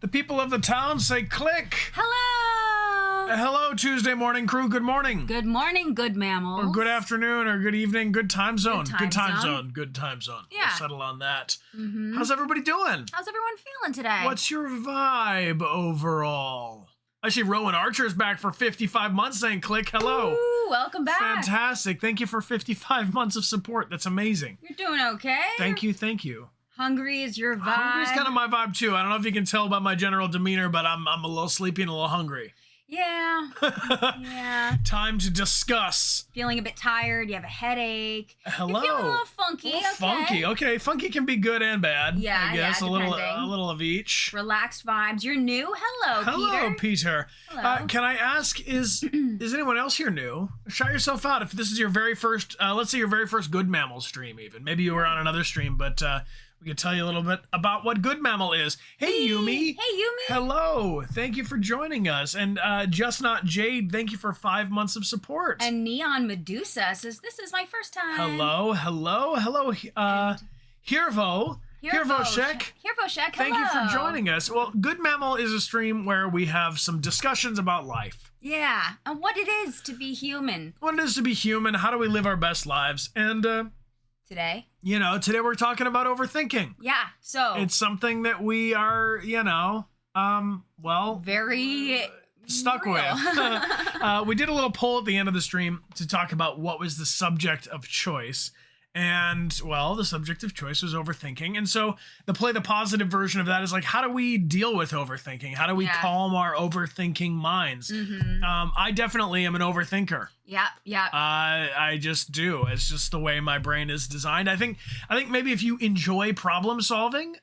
The people of the town say click. Hello! Hello, Tuesday morning crew. Good morning. Good morning, good mammals. Or good afternoon, or good evening. Good time zone. Good time zone. Good time zone. Yeah. We'll settle on that. Mm-hmm. How's everybody doing? How's everyone feeling today? What's your vibe overall? I see Rowan Archer's back for 55 months saying click. Hello. Ooh, welcome back. Fantastic. Thank you for 55 months of support. That's amazing. You're doing okay? Thank you. Thank you. Hungry is your vibe. Hungry's kind of my vibe too. I don't know if you can tell by my general demeanor, but I'm a little sleepy and a little hungry. Yeah. Yeah. Time to discuss. Feeling a bit tired. You have a headache. Hello. You're feeling a little funky. Funky. Okay. Funky can be good and bad. Yeah, I guess yeah, a little depending. of each. Relaxed vibes. You're new. Hello, Peter. Hello. Can I ask, is anyone else here new? Shout yourself out if this is your very first, let's say your very first Good Mammal stream even. Maybe you were on another stream, but we can tell you a little bit about what Good Mammal is. Hey, Yumi. Hey, Yumi. Hello. Thank you for joining us. And Just Not Jade, thank you for 5 months of support. And Neon Medusa says, this is my first time. Hello. Hirvo Shek. Hirvoshek, hello. Thank you for joining us. Well, Good Mammal is a stream where we have some discussions about life. Yeah, and what it is to be human. What it is to be human, how do we live our best lives? And, Today today we're talking about overthinking. Yeah, so It's something that we are, very stuck real. with. We did a little poll at the end of the stream to talk about what was the subject of choice. And, well, the subject of choice was overthinking. And so the positive version of that is like, how do we deal with overthinking? How do we calm our overthinking minds? Mm-hmm. I definitely am an overthinker. Yeah. I just do. It's just the way my brain is designed. I think maybe if you enjoy problem solving,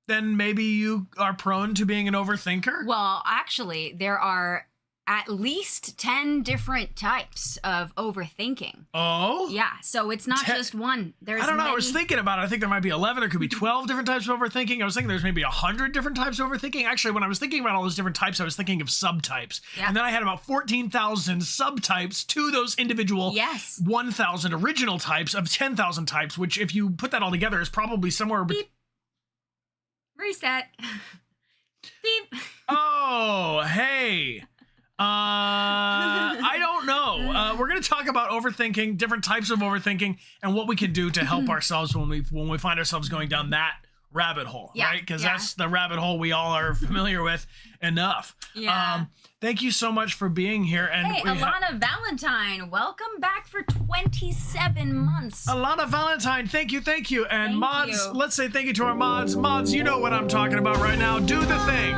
then maybe you are prone to being an overthinker. Well, actually, there are at least 10 different types of overthinking. Oh? Yeah, so it's not just one. There's I don't know. many. I was thinking about it. I think there might be 11 or could be 12 different types of overthinking. I was thinking there's maybe 100 different types of overthinking. Actually, when I was thinking about all those different types, I was thinking of subtypes. Yeah. And then I had about 14,000 subtypes to those individual 1,000 original types of 10,000 types, which if you put that all together is probably somewhere... Beep. Reset. Beep. Oh, hey. I don't know. We're going to talk about overthinking, different types of overthinking, and what we can do to help ourselves when we find ourselves going down that rabbit hole, right? Because that's the rabbit hole we all are familiar with enough. Yeah. Thank you so much for being here. And hey, Alana Valentine, welcome back for 27 months. Alana Valentine, thank you. And thank mods, you. let's say thank you to our mods. Mods, you know what I'm talking about right now. Do the thing.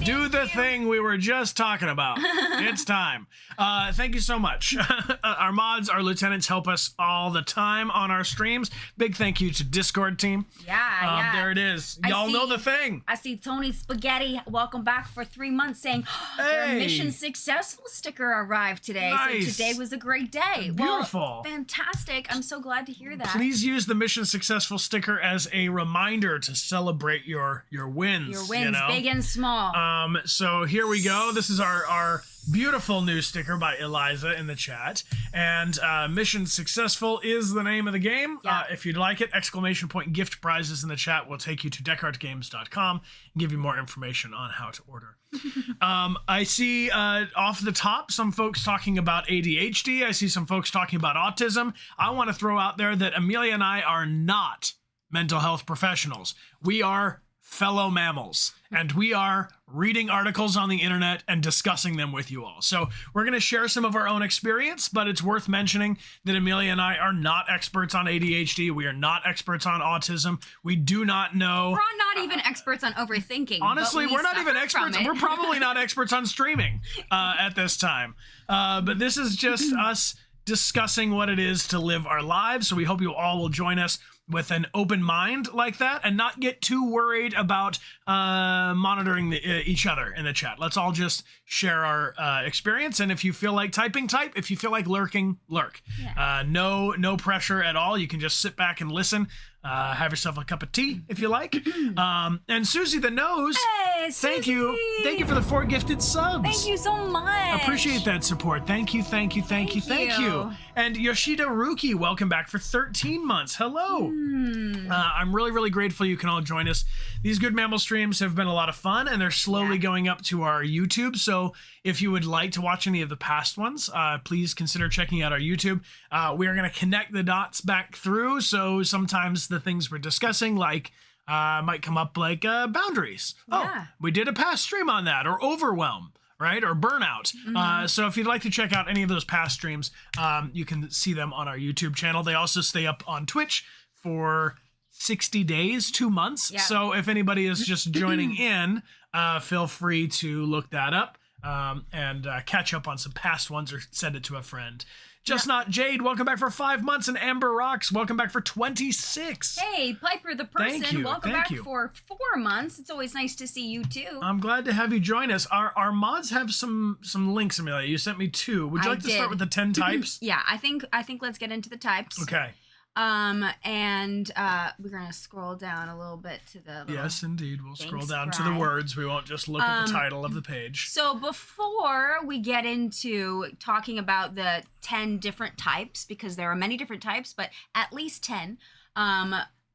Do the thing we were just talking about. It's time. Thank you so much. Our mods, our lieutenants help us all the time on our streams. Big thank you to Discord team. Yeah. There it is. Y'all know the thing. I see Tony Spaghetti, welcome back for 3 months, saying their mission successful sticker arrived today. Nice. So today was a great day. Beautiful. Well, fantastic. I'm so glad to hear that. Please use the mission successful sticker as a reminder to celebrate your wins. Your wins, big and small. So here we go. This is our beautiful new sticker by Eliza in the chat. And Mission Successful is the name of the game. Yeah. If you'd like it, exclamation point gift prizes in the chat will take you to dechartgames.com and give you more information on how to order. I see off the top some folks talking about ADHD. I see some folks talking about autism. I want to throw out there that Amelia and I are not mental health professionals. We are fellow mammals, and we are reading articles on the internet and discussing them with you all. So we're going to share some of our own experience, but it's worth mentioning that Amelia and I are not experts on ADHD. We are not experts on autism. We do not know. We're not even experts on overthinking. Honestly, we're not even experts. From it. We're probably not experts on streaming at this time. But this is just us discussing what it is to live our lives. So we hope you all will join us with an open mind like that and not get too worried about monitoring each other in the chat. Let's all just share our experience. And if you feel like typing, type. If you feel like lurking, lurk. Yeah. No pressure at all. You can just sit back and listen. Have yourself a cup of tea if you like. And Susie the Nose. Hey! Thank Susie. you. Thank you for the 4 gifted subs. Thank you so much. Appreciate that support. Thank you. Thank you. And Yoshida Ruki, welcome back for 13 months. Hello. I'm really, really grateful you can all join us. These Good Mammal streams have been a lot of fun, and they're slowly going up to our YouTube. So if you would like to watch any of the past ones, please consider checking out our YouTube. We are going to connect the dots back through. So sometimes the things we're discussing, like might come up like boundaries. Yeah. Oh, we did a past stream on that, or overwhelm, right? Or burnout. So if you'd like to check out any of those past streams, you can see them on our YouTube channel. They also stay up on Twitch for 60 days, 2 months. Yep. So if anybody is just joining in, feel free to look that up and catch up on some past ones or send it to a friend. Just Not Jade, welcome back for 5 months, and Amber Rocks, welcome back for 26. Hey, Piper the person, Thank you, welcome thank back you. for 4 months. It's always nice to see you too. I'm glad to have you join us. Our mods have some links, Amelia. You sent me 2. Would you like to start with the 10 types? Yeah, I think let's get into the types. Okay. And we're gonna scroll down a little bit to the Yes, indeed. We'll scroll Thanks, down to the Brian. words. We won't just look at the title of the page. So before we get into talking about the 10 different types, because there are many different types, but at least 10,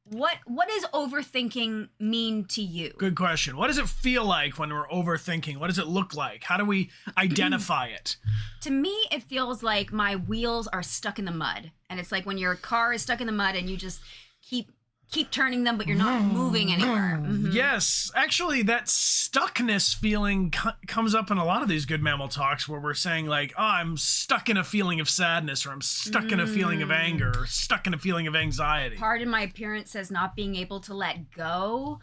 what does overthinking mean to you? Good question. What does it feel like when we're overthinking? What does it look like? How do we identify it? To me, it feels like my wheels are stuck in the mud. And it's like when your car is stuck in the mud and you just keep turning them, but you're not moving anywhere. Yes. Actually, that stuckness feeling comes up in a lot of these Good Mammal talks where we're saying like, oh, I'm stuck in a feeling of sadness, or I'm stuck in a feeling of anger, or stuck in a feeling of anxiety. Pardon my appearance says not being able to let go.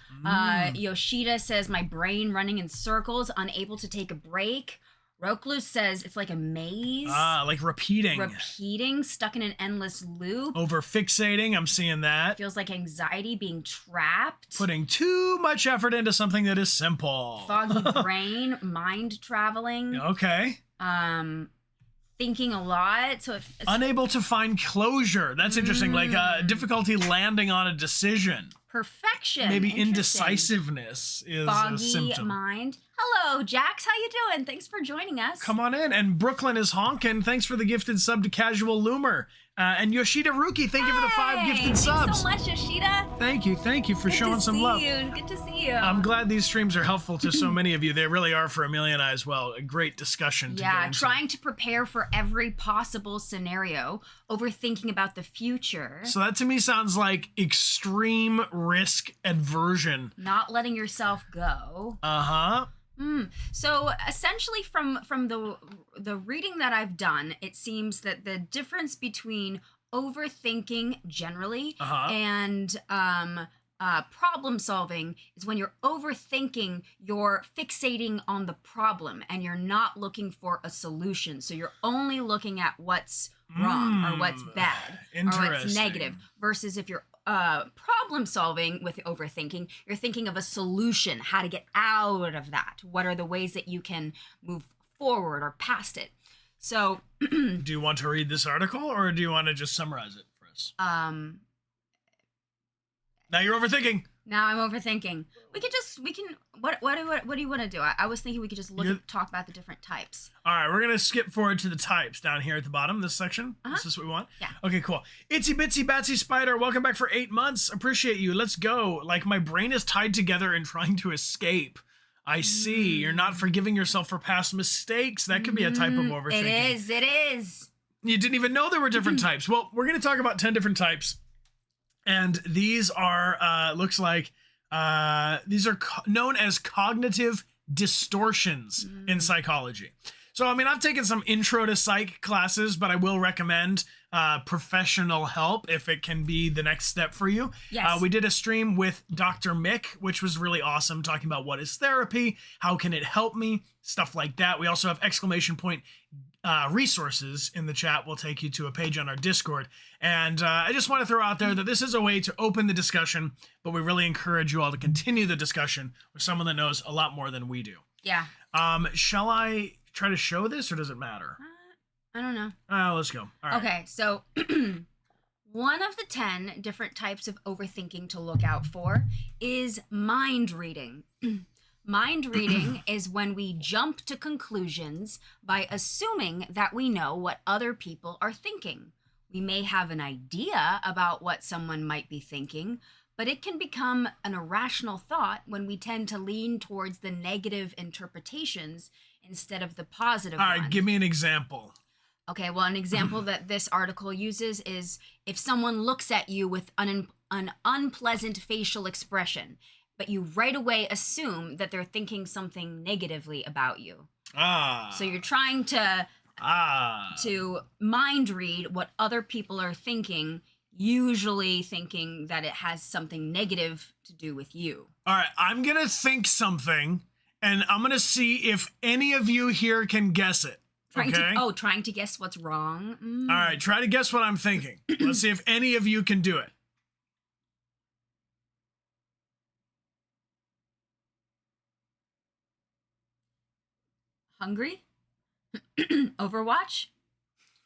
Yoshida says my brain running in circles, unable to take a break. Roklus says it's like a maze. Like repeating. Stuck in an endless loop. Over fixating, I'm seeing that. Feels like anxiety, being trapped. Putting too much effort into something that is simple. Foggy brain, mind traveling. Okay. Thinking a lot. So it's unable to find closure. That's interesting. Like difficulty landing on a decision. Perfection. Maybe indecisiveness is foggy a symptom. Mind. Hello, Jax. How you doing? Thanks for joining us. Come on in. And Brooklyn is honking. Thanks for the gifted sub to Casual Loomer. And Yoshida Ruki, thank you for the 5 gifted subs. Thanks so much, Yoshida. Thank you for showing some love. Good to see you. I'm glad these streams are helpful to so many of you. They really are for Amelia and I as well. A great discussion to get into. Trying to prepare for every possible scenario, overthinking about the future. So that to me sounds like extreme risk aversion. Not letting yourself go. Uh-huh. So essentially from the reading that I've done, it seems that the difference between overthinking generally and problem solving is when you're overthinking, you're fixating on the problem and you're not looking for a solution. So you're only looking at what's wrong or what's bad or what's negative, versus if you're problem solving with overthinking, you're thinking of a solution, how to get out of that. What are the ways that you can move forward or past it? So do you want to read this article, or do you want to just summarize it for us? Now you're overthinking. Now I'm overthinking. What do you want to do? I was thinking we could just talk about the different types. All right, we're going to skip forward to the types down here at the bottom, this section. This is what we want? Yeah. Okay, cool. Itsy Bitsy Batsy Spider, welcome back for 8 months. Appreciate you. Let's go. Like, my brain is tied together and trying to escape. I see. You're not forgiving yourself for past mistakes. That could be a type of overthinking. It is. You didn't even know there were different types. Well, we're going to talk about 10 different types. And these are, looks like, these are known as cognitive distortions in psychology. So, I mean, I've taken some intro to psych classes, but I will recommend professional help if it can be the next step for you. Yes. We did a stream with Dr. Mick, which was really awesome, talking about what is therapy, how can it help me, stuff like that. We also have exclamation point resources in the chat. Will take you to a page on our Discord. And I just want to throw out there that this is a way to open the discussion, but we really encourage you all to continue the discussion with someone that knows a lot more than we do. Yeah. Shall I try to show this, or does it matter? I don't know. Let's go. All right. Okay, so one of the 10 different types of overthinking to look out for is mind reading. Mind reading is when we jump to conclusions by assuming that we know what other people are thinking. We may have an idea about what someone might be thinking, but it can become an irrational thought when we tend to lean towards the negative interpretations instead of the positive All right, ones. give me an example. Okay, well, an example that this article uses is if someone looks at you with an unpleasant facial expression, but you right away assume that they're thinking something negatively about you. So you're trying to mind read what other people are thinking, usually thinking that it has something negative to do with you. All right, I'm going to think something, and I'm going to see if any of you here can guess it. Trying to guess what's wrong. All right, try to guess what I'm thinking. Let's see if any of you can do it. Hungry? Overwatch?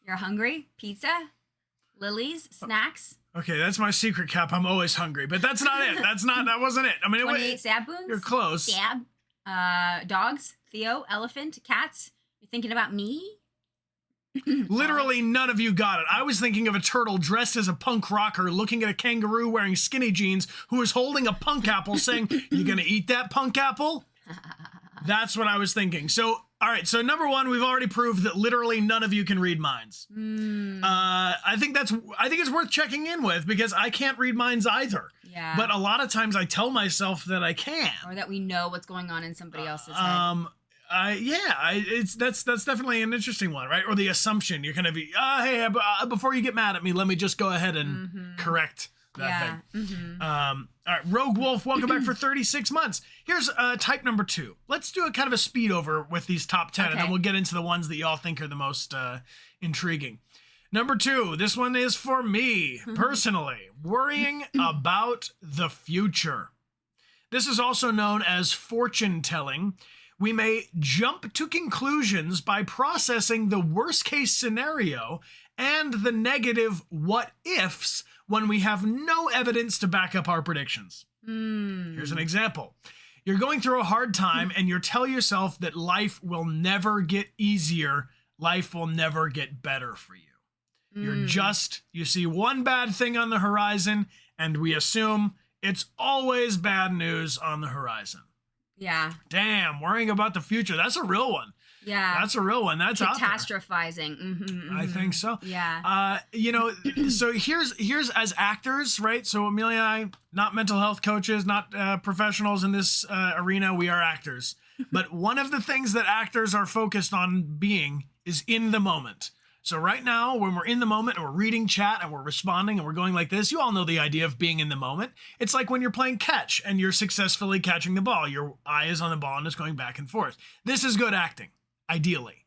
You're hungry? Pizza? Lilies? Snacks? Okay, that's my secret, Cap. I'm always hungry, but that's not it. That wasn't it. I mean, 28 stab wounds? You're close. Stab? Dogs? Theo? Elephant? Cats? You're thinking about me? Literally none of you got it. I was thinking of a turtle dressed as a punk rocker looking at a kangaroo wearing skinny jeans who was holding a punk apple saying, "You gonna eat that punk apple?" That's what I was thinking. So, all right. So number one, we've already proved that literally none of you can read minds. I think it's worth checking in with because I can't read minds either. Yeah. But a lot of times I tell myself that I can. Or that we know what's going on in somebody else's head. That's definitely an interesting one, right? Or the assumption you're gonna be, hey, before you get mad at me, let me just go ahead and correct that thing. All right, Rogue Wolf, welcome back for 36 months. Here's type number 2. Let's do a kind of a speed over with these top 10, and then we'll get into the ones that y'all think are the most intriguing. Number 2, this one is for me personally, worrying about the future. This is also known as fortune telling. We may jump to conclusions by processing the worst case scenario and the negative what ifs when we have no evidence to back up our predictions. Here's an example. You're going through a hard time and you tell yourself that life will never get easier. Life will never get better for you. You see one bad thing on the horizon and we assume it's always bad news on the horizon. Yeah. Damn, worrying about the future. That's a real one. Yeah. That's a real one. That's catastrophizing. I think so. Yeah. So here's as actors, right? So Amelia and I, not mental health coaches, not professionals in this arena. We are actors. But one of the things that actors are focused on being is in the moment. So right now, when we're in the moment and we're reading chat and we're responding and we're going like this, you all know the idea of being in the moment. It's like when you're playing catch and you're successfully catching the ball. Your eye is on the ball and it's going back and forth. This is good acting, ideally.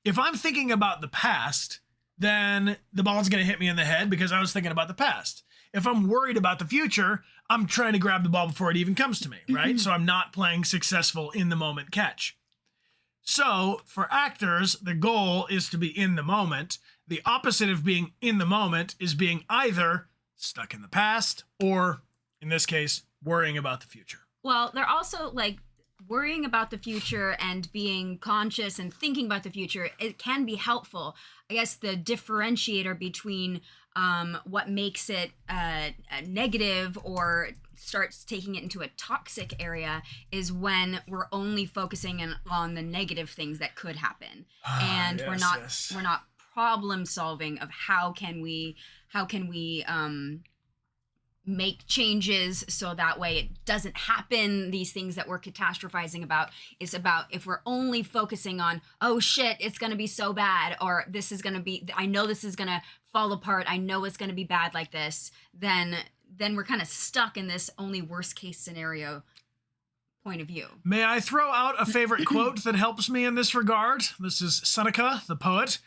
If I'm thinking about the past, then the ball's going to hit me in the head because I was thinking about the past. If I'm worried about the future, I'm trying to grab the ball before it even comes to me, right? So I'm not playing successful in the moment catch. So for actors, the goal is to be in the moment. The opposite of being in the moment is being either stuck in the past or, in this case, worrying about the future. Well, they're also like worrying about the future and being conscious and thinking about the future. It can be helpful. I guess the differentiator between what makes it negative or starts taking it into a toxic area is when we're only focusing on the negative things that could happen, and we're not problem solving of how can we make changes so that way it doesn't happen. These things that we're catastrophizing about is about if we're only focusing on, oh shit, it's going to be so bad, or this is going to be, I know this is going to fall apart, I know it's going to be bad like this, then we're kind of stuck in this only worst case scenario point of view. May I throw out a favorite quote that helps me in this regard? This is Seneca, the poet.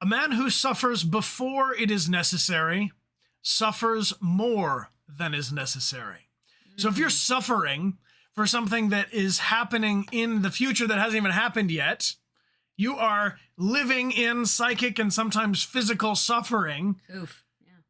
A man who suffers before it is necessary suffers more than is necessary. So if you're suffering for something that is happening in the future that hasn't even happened yet, you are living in psychic and sometimes physical suffering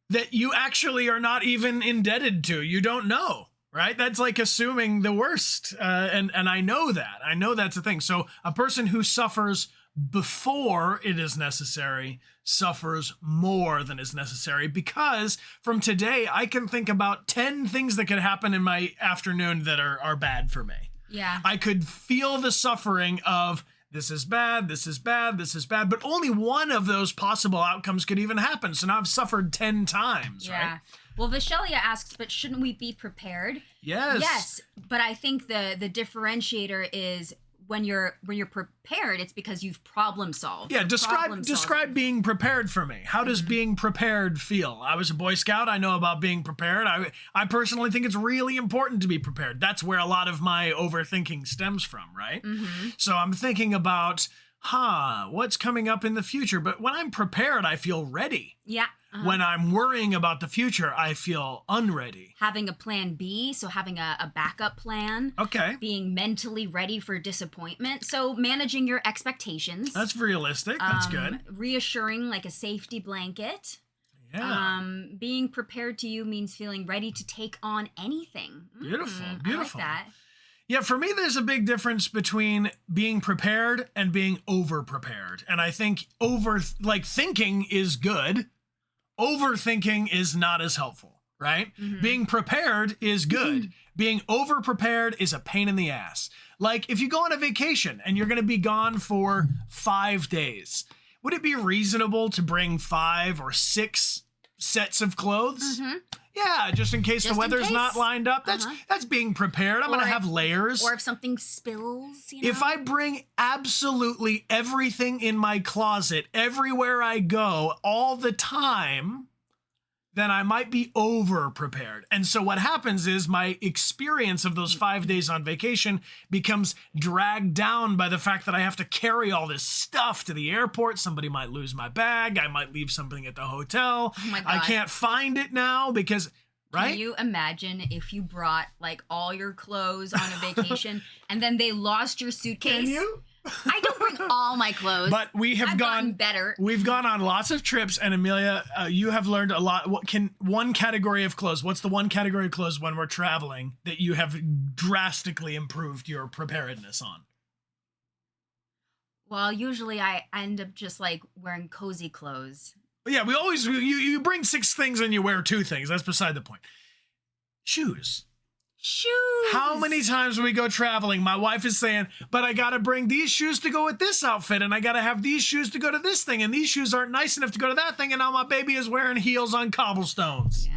that you actually are not even indebted to. You don't know. right? That's like assuming the worst. And I know that. I know that's a thing. So a person who suffers before it is necessary suffers more than is necessary, because from today I can think about 10 things that could happen in my afternoon that are bad for me. Yeah. I could feel the suffering of this is bad, this is bad, this is bad, but only one of those possible outcomes could even happen. So now I've suffered 10 times, right? Well, Vishelia asks, but shouldn't we be prepared? Yes. Yes, but I think the differentiator is when you're prepared, it's because you've problem solved. Yeah, describe being prepared for me. How does being prepared feel? I was a Boy Scout. I know about being prepared. I personally think it's really important to be prepared. That's where a lot of my overthinking stems from, right? So I'm thinking about, what's coming up in the future? But when I'm prepared, I feel ready. Yeah. When I'm worrying about the future, I feel unready. Having a plan B, so having a backup plan. Okay. Being mentally ready for disappointment. So managing your expectations. That's realistic. That's good. Reassuring, like a safety blanket. Yeah. Being prepared to you means feeling ready to take on anything. Beautiful. I like that. Yeah, for me, there's a big difference between being prepared and being over-prepared. And I think thinking is good. Overthinking is not as helpful, right? Being prepared is good. Being over-prepared is a pain in the ass. Like if you go on a vacation and you're going to be gone for 5 days, would it be reasonable to bring 5 or 6 sets of clothes? Yeah, just in case the weather's not lined up. That's being prepared. I'm going to have layers. Or if something spills, you know? If I bring absolutely everything in my closet, everywhere I go, all the time, then I might be over-prepared. And so what happens is my experience of those 5 days on vacation becomes dragged down by the fact that I have to carry all this stuff to the airport. Somebody might lose my bag. I might leave something at the hotel. Oh my God. I can't find it now because... Right? Can you imagine if you brought like all your clothes on a vacation and then they lost your suitcase? Can you? I don't bring all my clothes. But I've gotten better. We've gone on lots of trips, and Amelia, you have learned a lot. One category of clothes? What's the one category of clothes when we're traveling that you have drastically improved your preparedness on? Well, usually I end up just like wearing cozy clothes. Yeah, we always you bring 6 things and you wear 2 things. That's beside the point. Shoes. How many times when we go traveling, my wife is saying, but I got to bring these shoes to go with this outfit, and I got to have these shoes to go to this thing, and these shoes aren't nice enough to go to that thing, and now my baby is wearing heels on cobblestones. Yeah.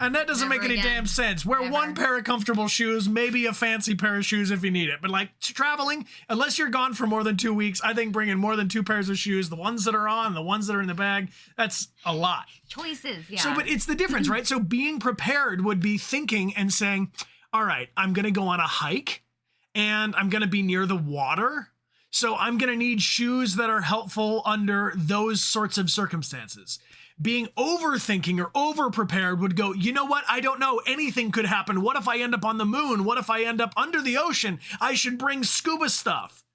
And that doesn't make any damn sense. Wear one pair of comfortable shoes, maybe a fancy pair of shoes if you need it. But like traveling, unless you're gone for more than 2 weeks, I think bringing more than 2 pairs of shoes, the ones that are on, the ones that are in the bag, that's a lot. Choices, yeah. So, but it's the difference, right? So being prepared would be thinking and saying, all right, I'm going to go on a hike and I'm going to be near the water. So I'm going to need shoes that are helpful under those sorts of circumstances. Being overthinking or over-prepared would go, you know what? I don't know. Anything could happen. What if I end up on the moon? What if I end up under the ocean? I should bring scuba stuff.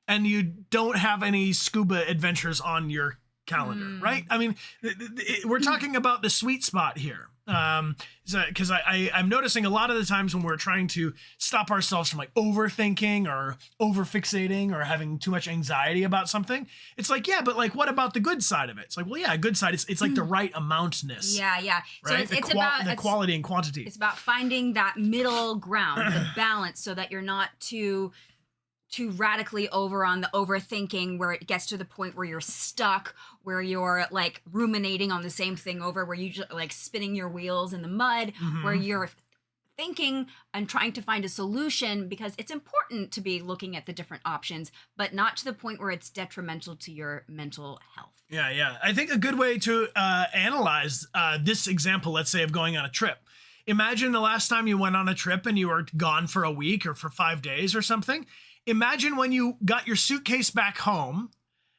And you don't have any scuba adventures on your calendar, right? I mean, we're talking about the sweet spot here. Because I'm noticing a lot of the times when we're trying to stop ourselves from like overthinking or overfixating or having too much anxiety about something, it's like, yeah, but like, what about the good side of it? It's like, well, yeah, good side. It's like the right amountness. Yeah. Right? So it's about the quality and quantity. It's about finding that middle ground, the balance, so that you're not too radically over on the overthinking where it gets to the point where you're stuck, where you're like ruminating on the same thing over, where you just like spinning your wheels in the mud, where you're thinking and trying to find a solution, because it's important to be looking at the different options, but not to the point where it's detrimental to your mental health. Yeah. I think a good way to analyze this example, let's say, of going on a trip. Imagine the last time you went on a trip and you were gone for a week or for 5 days or something. Imagine when you got your suitcase back home,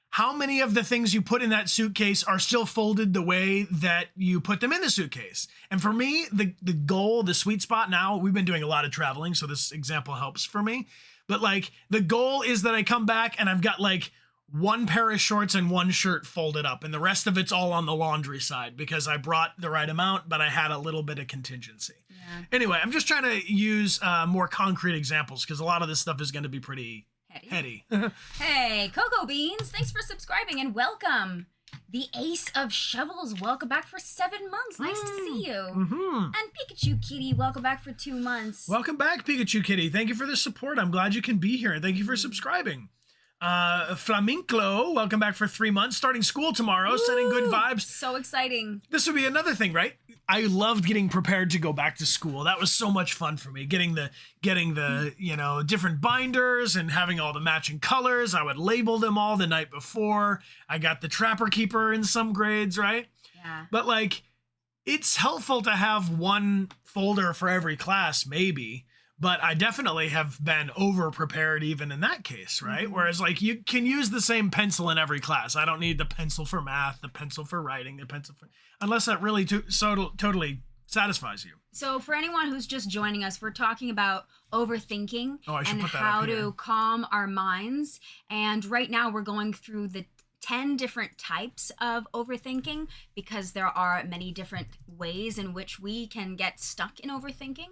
how many of the things you put in that suitcase are still folded the way that you put them in the suitcase? And for me, the goal, the sweet spot now, we've been doing a lot of traveling, so this example helps for me. But like the goal is that I come back and I've got like one pair of shorts and one shirt folded up, and the rest of it's all on the laundry side because I brought the right amount, but I had a little bit of contingency. Yeah. Anyway, I'm just trying to use more concrete examples because a lot of this stuff is going to be pretty heady. Hey, Cocoa Beans, thanks for subscribing and welcome. The Ace of Shovels, welcome back for 7 months. Nice to see you. Mm-hmm. And Pikachu Kitty, welcome back for 2 months. Welcome back, Pikachu Kitty. Thank you for the support. I'm glad you can be here, and thank you for subscribing. Flaminclo, welcome back for 3 months. Starting school tomorrow, sending good vibes. So exciting. This would be another thing, right? I loved getting prepared to go back to school. That was so much fun for me. Getting the different binders and having all the matching colors. I would label them all the night before. I got the Trapper Keeper in some grades, right? Yeah. But like, it's helpful to have one folder for every class, maybe. But I definitely have been over-prepared even in that case, right? Mm-hmm. Whereas, like, you can use the same pencil in every class. I don't need the pencil for math, the pencil for writing, the pencil for... Unless that really totally satisfies you. So for anyone who's just joining us, we're talking about overthinking and how to calm our minds. And right now we're going through the 10 different types of overthinking because there are many different ways in which we can get stuck in overthinking.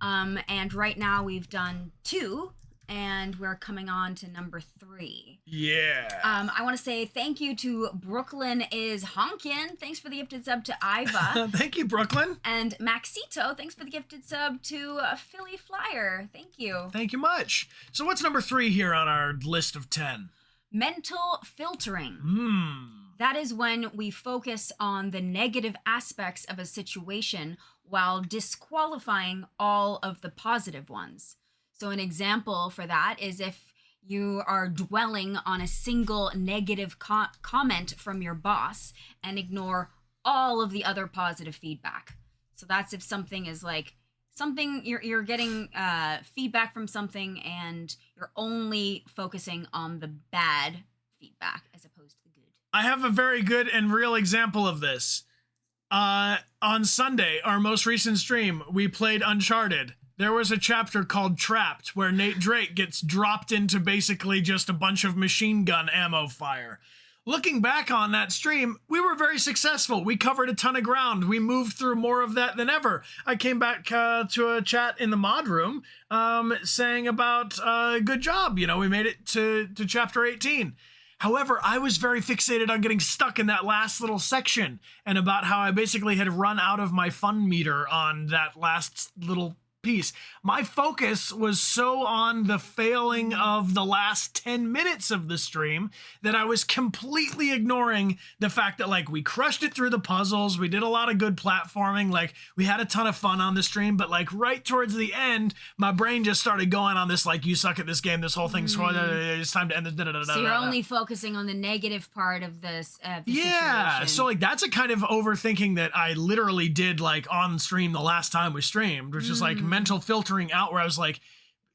And right now we've done 2 and we're coming on to number 3. Yeah. I want to say thank you to Brooklyn is Honkin. Thanks for the gifted sub to Iva. Thank you, Brooklyn. And Maxito, thanks for the gifted sub to Philly Flyer. Thank you. Thank you much. So what's number 3 here on our list of 10? Mental filtering. That is when we focus on the negative aspects of a situation while disqualifying all of the positive ones. So an example for that is if you are dwelling on a single negative comment from your boss and ignore all of the other positive feedback. So that's if something is like something you're getting feedback from something and you're only focusing on the bad feedback as opposed to the good. I have a very good and real example of this. On Sunday, our most recent stream, we played Uncharted. There was a chapter called Trapped where Nate Drake gets dropped into basically just a bunch of machine gun ammo fire. Looking back on that stream, we were very successful. We covered a ton of ground. We moved through more of that than ever. I came back to a chat in the mod room saying about good job. You know, we made it to chapter 18. However, I was very fixated on getting stuck in that last little section and about how I basically had run out of my fun meter on that last little piece. My focus was so on the failing of the last 10 minutes of the stream that I was completely ignoring the fact that, like, we crushed it through the puzzles. We did a lot of good platforming. Like, we had a ton of fun on the stream, but like right towards the end, my brain just started going on this, like, you suck at this game. This whole thing's it's time to end the So you're only focusing on the negative part of this. Yeah. Situation. So like, that's a kind of overthinking that I literally did like on stream the last time we streamed, which is like mental filtering out, where I was like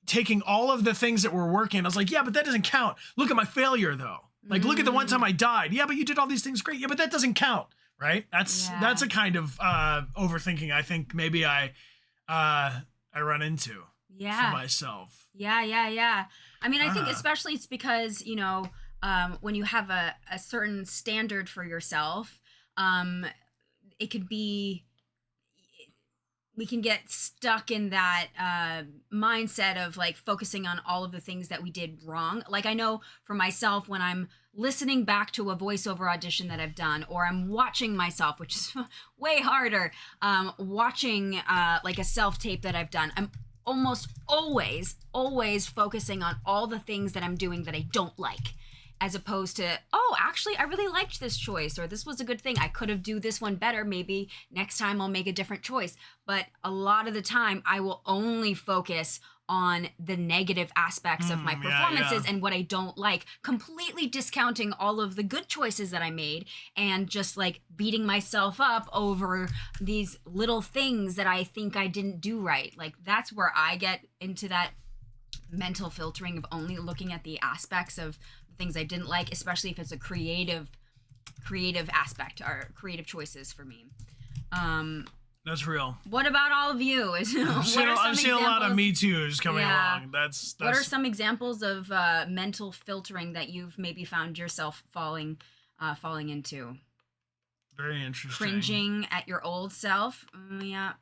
taking all of the things that were working. I was like, yeah, but that doesn't count. Look at my failure though. Like, look at the one time I died. Yeah, but you did all these things great. Yeah, but that doesn't count. Right. That's a kind of overthinking I think maybe I run into for myself. Yeah. I mean, I think especially it's because, you know, when you have a certain standard for yourself, it could be, we can get stuck in that mindset of like focusing on all of the things that we did wrong. Like, I know for myself, when I'm listening back to a voiceover audition that I've done, or I'm watching myself, which is way harder, watching like a self-tape that I've done, I'm almost always focusing on all the things that I'm doing that I don't like, as opposed to, oh, actually, I really liked this choice, or this was a good thing. I could have do this one better. Maybe next time I'll make a different choice. But a lot of the time, I will only focus on the negative aspects of my performances and what I don't like, completely discounting all of the good choices that I made and just like beating myself up over these little things that I think I didn't do right. Like, that's where I get into that mental filtering of only looking at the aspects of things I didn't like, especially if it's a creative aspect or creative choices for me. That's real. What about all of you? I'm seeing a lot of Me Too's coming along. That's. What are some examples of mental filtering that you've maybe found yourself falling into? Very interesting. Cringing at your old self. Yeah.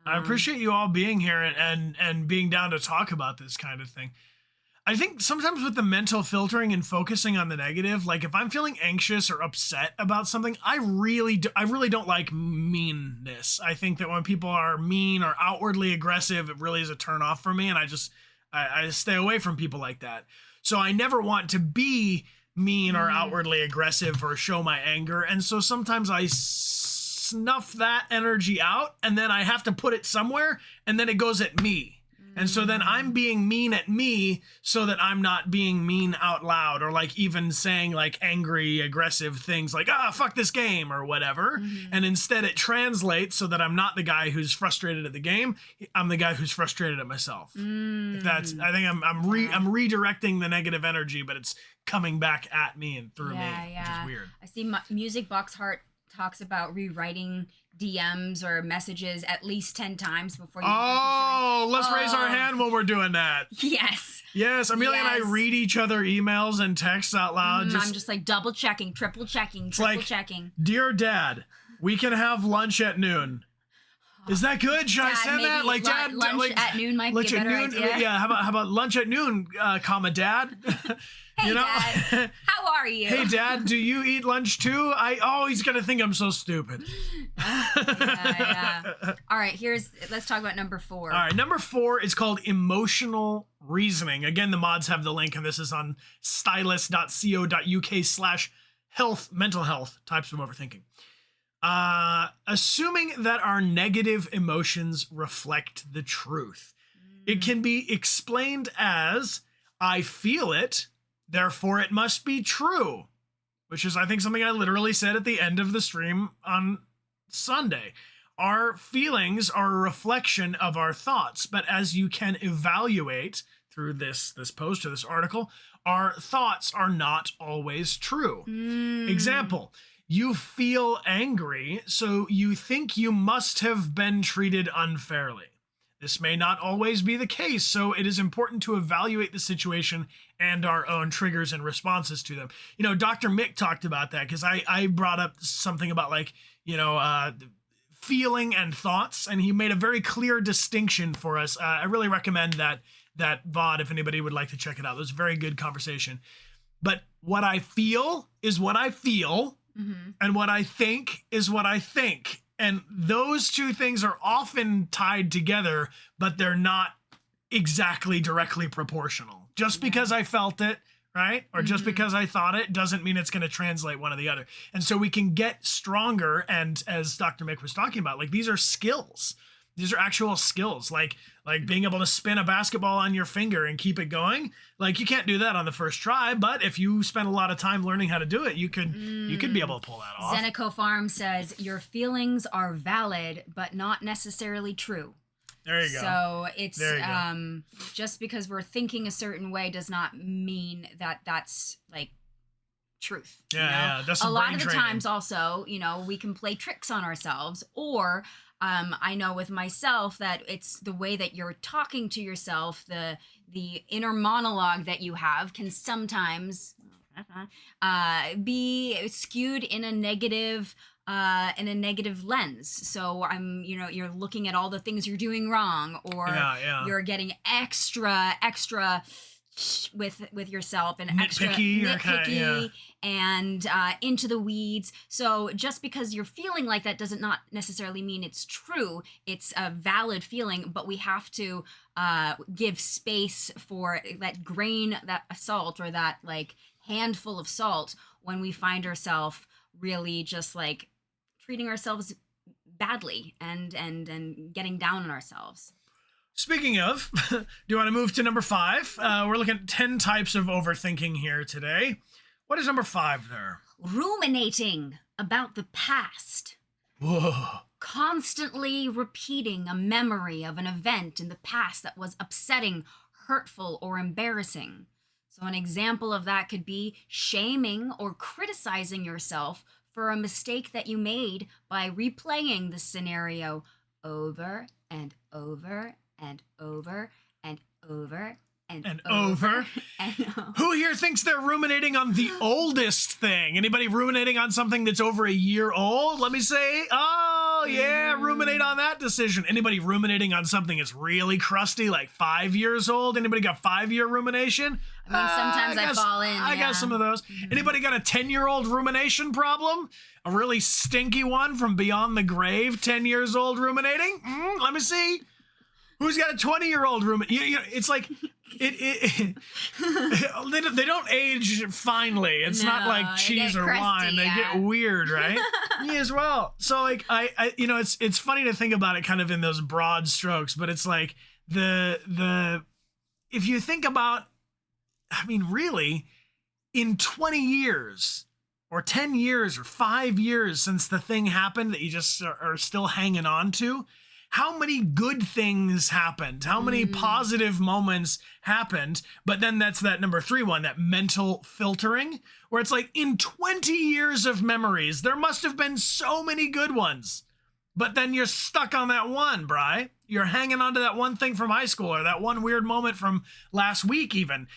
I appreciate you all being here and being down to talk about this kind of thing. I think sometimes with the mental filtering and focusing on the negative, like if I'm feeling anxious or upset about something, I really don't like meanness. I think that when people are mean or outwardly aggressive, it really is a turn off for me, and I stay away from people like that. So I never want to be mean or outwardly aggressive or show my anger, and so sometimes I snuff that energy out, and then I have to put it somewhere, and then it goes at me. And so then I'm being mean at me so that I'm not being mean out loud, or like even saying like angry, aggressive things like, fuck this game or whatever. And instead it translates so that I'm not the guy who's frustrated at the game. I'm the guy who's frustrated at myself. If that's, I think I'm redirecting the negative energy, but it's coming back at me and through me, which is weird. I see Music Box Heart talks about rewriting DMs or messages at least 10 times before you let's raise our hand when we're doing that. Yes, Amelia and I read each other emails and texts out loud. I'm just like double checking, triple checking. Dear Dad, we can have lunch at noon. Is that good? Should I send that? Like, Dad, lunch at noon might be a better idea. Yeah, how about lunch at noon, Dad? Hey, Dad, how are you? Hey, Dad, do you eat lunch too? He's gonna think I'm so stupid. Yeah. All right, let's talk about number 4. All right, number 4 is called emotional reasoning. Again, the mods have the link, and this is on stylus.co.uk/health, mental health, types of overthinking. Assuming that our negative emotions reflect the truth. It can be explained as, I feel it, therefore it must be true, which is, I think, something I literally said at the end of the stream on Sunday. Our feelings are a reflection of our thoughts, but as you can evaluate through this post or this article, our thoughts are not always true. Example, you feel angry, so you think you must have been treated unfairly. This may not always be the case, so it is important to evaluate the situation and our own triggers and responses to them. You know, Dr. Mick talked about that, because I brought up something about feeling and thoughts, and he made a very clear distinction for us. I really recommend that VOD if anybody would like to check it out. It was a very good conversation. But what I feel is what I feel, and what I think is what I think. And those two things are often tied together, but they're not exactly directly proportional. Just because I felt it, right? Or just because I thought it doesn't mean it's going to translate one or the other. And so we can get stronger. And as Dr. Mick was talking about, like, these are skills. These are actual skills, like being able to spin a basketball on your finger and keep it going. Like, you can't do that on the first try, but if you spend a lot of time learning how to do it, you could be able to pull that off. Zenico Farm says, your feelings are valid, but not necessarily true. There you go. So it's just because we're thinking a certain way does not mean that that's like truth. Yeah, that's a lot of the times also, we can play tricks on ourselves, or I know with myself that it's the way that you're talking to yourself, the inner monologue that you have can sometimes be skewed in a negative lens. So you're looking at all the things you're doing wrong, or you're getting extra with yourself and nitpicky and into the weeds. So just because you're feeling like that doesn't not necessarily mean it's true. It's a valid feeling, but we have to give space for that grain, that salt, or that like handful of salt when we find ourselves really just like treating ourselves badly and getting down on ourselves. Speaking of, do you want to move to number 5? We're looking at 10 types of overthinking here today. What is number 5 there? Ruminating about the past. Whoa. Constantly repeating a memory of an event in the past that was upsetting, hurtful, or embarrassing. So an example of that could be shaming or criticizing yourself for a mistake that you made by replaying the scenario over and over and over and over and over. And Who here thinks they're ruminating on the oldest thing? Anybody ruminating on something that's over a year old? Let me say, oh yeah, ruminate on that decision. Anybody ruminating on something that's really crusty, like 5 years old? Anybody got 5-year rumination? I mean, sometimes I fall in. I got some of those. Anybody got a 10-year-old rumination problem? A really stinky one from beyond the grave, 10 years old ruminating? Let me see. Who's got a 20-year-old rumination? You know, it's like... they don't age finely. It's not like cheese or crusty, wine. They get weird, right? Me as well. So like I you know, it's funny to think about it kind of in those broad strokes, but it's like the if you think about, I mean, really, in 20 years or 10 years or 5 years since the thing happened that you just are still hanging on to, how many good things happened? How many positive moments happened? But then that's that number 3 one, that mental filtering, where it's like in 20 years of memories, there must have been so many good ones. But then you're stuck on that one, Bri. You're hanging on to that one thing from high school or that one weird moment from last week even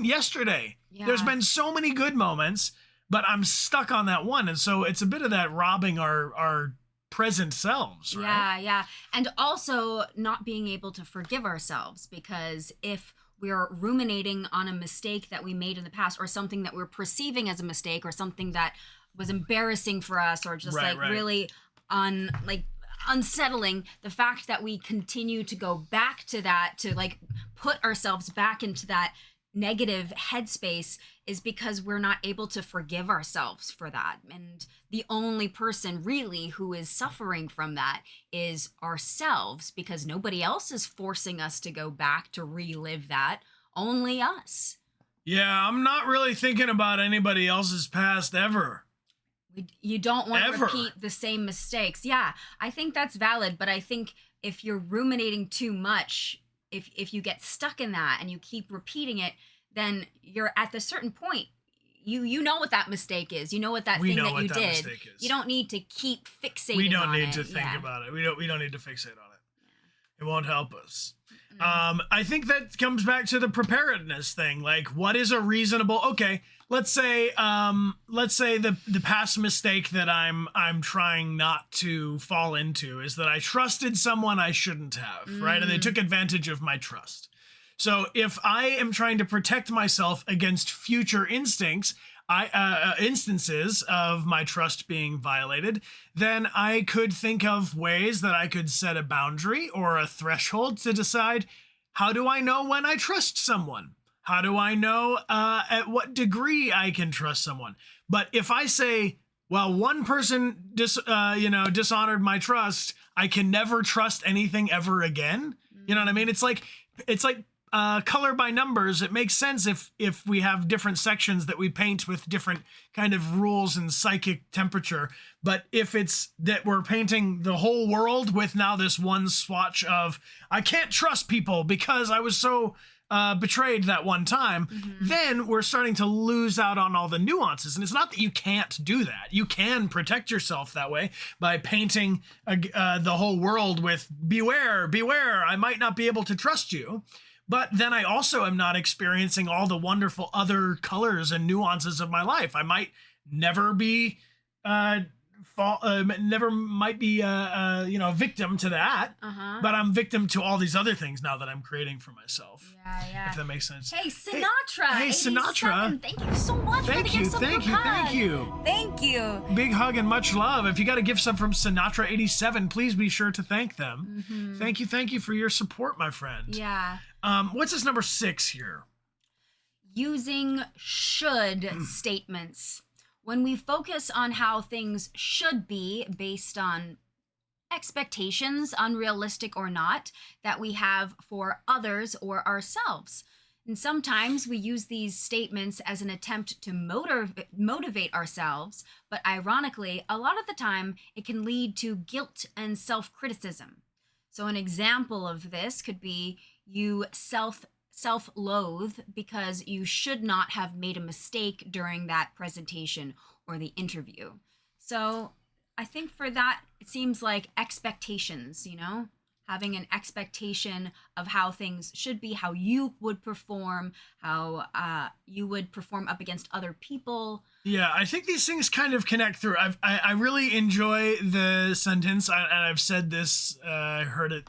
yesterday. Yeah. There's been so many good moments, but I'm stuck on that one. And so it's a bit of that robbing our present selves, right? Yeah. And also not being able to forgive ourselves, because if we're ruminating on a mistake that we made in the past or something that we're perceiving as a mistake or something that was embarrassing for us or just really unsettling, the fact that we continue to go back to that, to like put ourselves back into that negative headspace, is because we're not able to forgive ourselves for that. And the only person really who is suffering from that is ourselves, because nobody else is forcing us to go back to relive that, only us. Yeah, I'm not really thinking about anybody else's past ever. You don't want to repeat the same mistakes. Yeah, I think that's valid, but I think if you're ruminating too much, if you get stuck in that and you keep repeating it, then you're at the certain point, you know what that mistake is. You know what that thing that you did. You don't need to keep fixating on it. We don't need to think about it. We don't need to fixate on it. Yeah. It won't help us. I think that comes back to the preparedness thing. Like, what is a reasonable, okay, let's say the past mistake that I'm trying not to fall into is that I trusted someone I shouldn't have, right? And they took advantage of my trust. So if I am trying to protect myself against future instances of my trust being violated, then I could think of ways that I could set a boundary or a threshold to decide, how do I know when I trust someone? How do I know at what degree I can trust someone? But if I say, well, one person dishonored my trust, I can never trust anything ever again. You know what I mean? It's like color by numbers. It makes sense if we have different sections that we paint with different kind of rules and psychic temperature. But if it's that we're painting the whole world with now this one swatch of, I can't trust people because I was so betrayed that one time, then we're starting to lose out on all the nuances. And it's not that you can't do that. You can protect yourself that way by painting the whole world with beware, I might not be able to trust you. But then I also am not experiencing all the wonderful other colors and nuances of my life. I might never be never might be a victim to that, but I'm victim to all these other things now that I'm creating for myself. Yeah. If that makes sense. Hey, Sinatra. Hey, Sinatra. Thank you so much for the gift sub. Thank you. Big hug and much love. If you got a gift sub from Sinatra 87, please be sure to thank them. Thank you for your support, my friend. Yeah. What's this number 6 here? Using should statements. When we focus on how things should be based on expectations, unrealistic or not, that we have for others or ourselves. And sometimes we use these statements as an attempt to motivate ourselves, but ironically, a lot of the time, it can lead to guilt and self-criticism. So an example of this could be you self-loathe because you should not have made a mistake during that presentation or the interview. So I think for that, it seems like expectations, you know, having an expectation of how things should be, how you would perform, how you would perform up against other people. Yeah, I think these things kind of connect through. I really enjoy the sentence, and I've said this, I heard it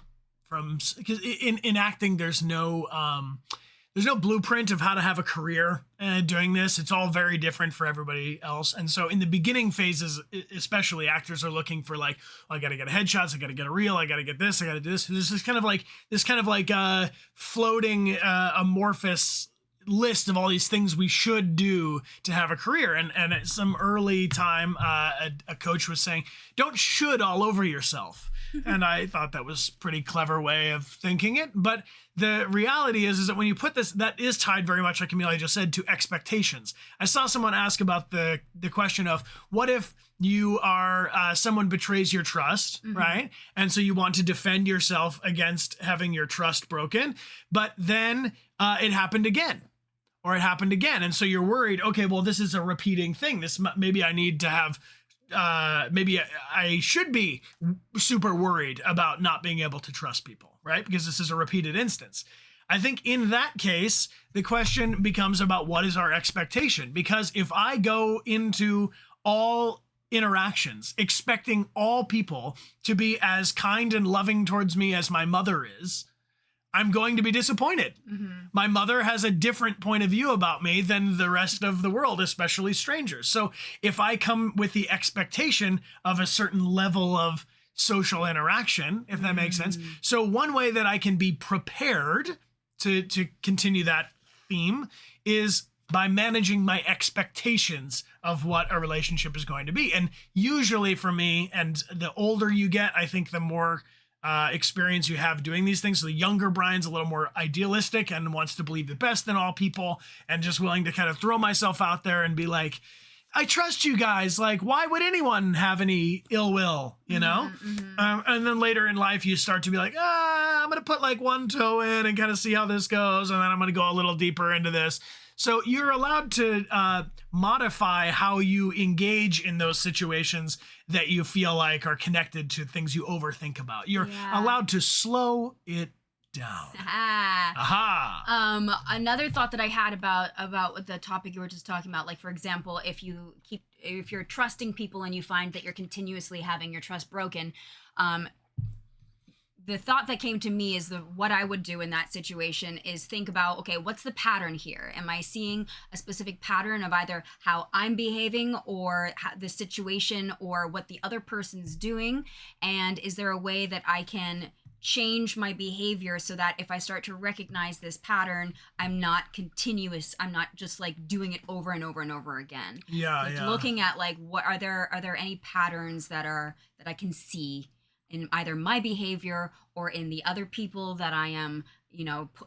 from, because in acting, there's no blueprint of how to have a career doing this. It's all very different for everybody else. And so in the beginning phases, especially, actors are looking for like, oh, I got to get a headshots, I got to get a reel, I got to get this, I got to do this. There's this kind of like floating amorphous list of all these things we should do to have a career. And at some early time, a coach was saying, don't should all over yourself. And I thought that was a pretty clever way of thinking it. But the reality is that when you put this, that is tied very much, like Amelia just said, to expectations. I saw someone ask about the question of, what if you are, someone betrays your trust, right? And so you want to defend yourself against having your trust broken, but then it happened again. Or it happened again. And so you're worried, okay, well, this is a repeating thing. Maybe I need to have, maybe I should be super worried about not being able to trust people, right? Because this is a repeated instance. I think in that case, the question becomes about what is our expectation? Because if I go into all interactions expecting all people to be as kind and loving towards me as my mother is, I'm going to be disappointed. My mother has a different point of view about me than the rest of the world, especially strangers. So if I come with the expectation of a certain level of social interaction, if that makes sense. So one way that I can be prepared to continue that theme is by managing my expectations of what a relationship is going to be. And usually for me, and the older you get, I think the more experience you have doing these things. So the younger Brian's a little more idealistic and wants to believe the best in all people and just willing to kind of throw myself out there and be like, I trust you guys. Like, why would anyone have any ill will, you know? And then later in life, you start to be like, I'm going to put like one toe in and kind of see how this goes. And then I'm going to go a little deeper into this. So you're allowed to modify how you engage in those situations that you feel like are connected to things you overthink about. You're allowed to slow it down. Another thought that I had about the topic you were just talking about, like, for example, if you're trusting people and you find that you're continuously having your trust broken, the thought that came to me is what I would do in that situation is think about, okay, what's the pattern here? Am I seeing a specific pattern of either how I'm behaving or the situation or what the other person's doing? And is there a way that I can change my behavior so that if I start to recognize this pattern, I'm not continuous. I'm not just like doing it over and over and over again. Looking at like, what are there any patterns that I can see in either my behavior or in the other people that I am,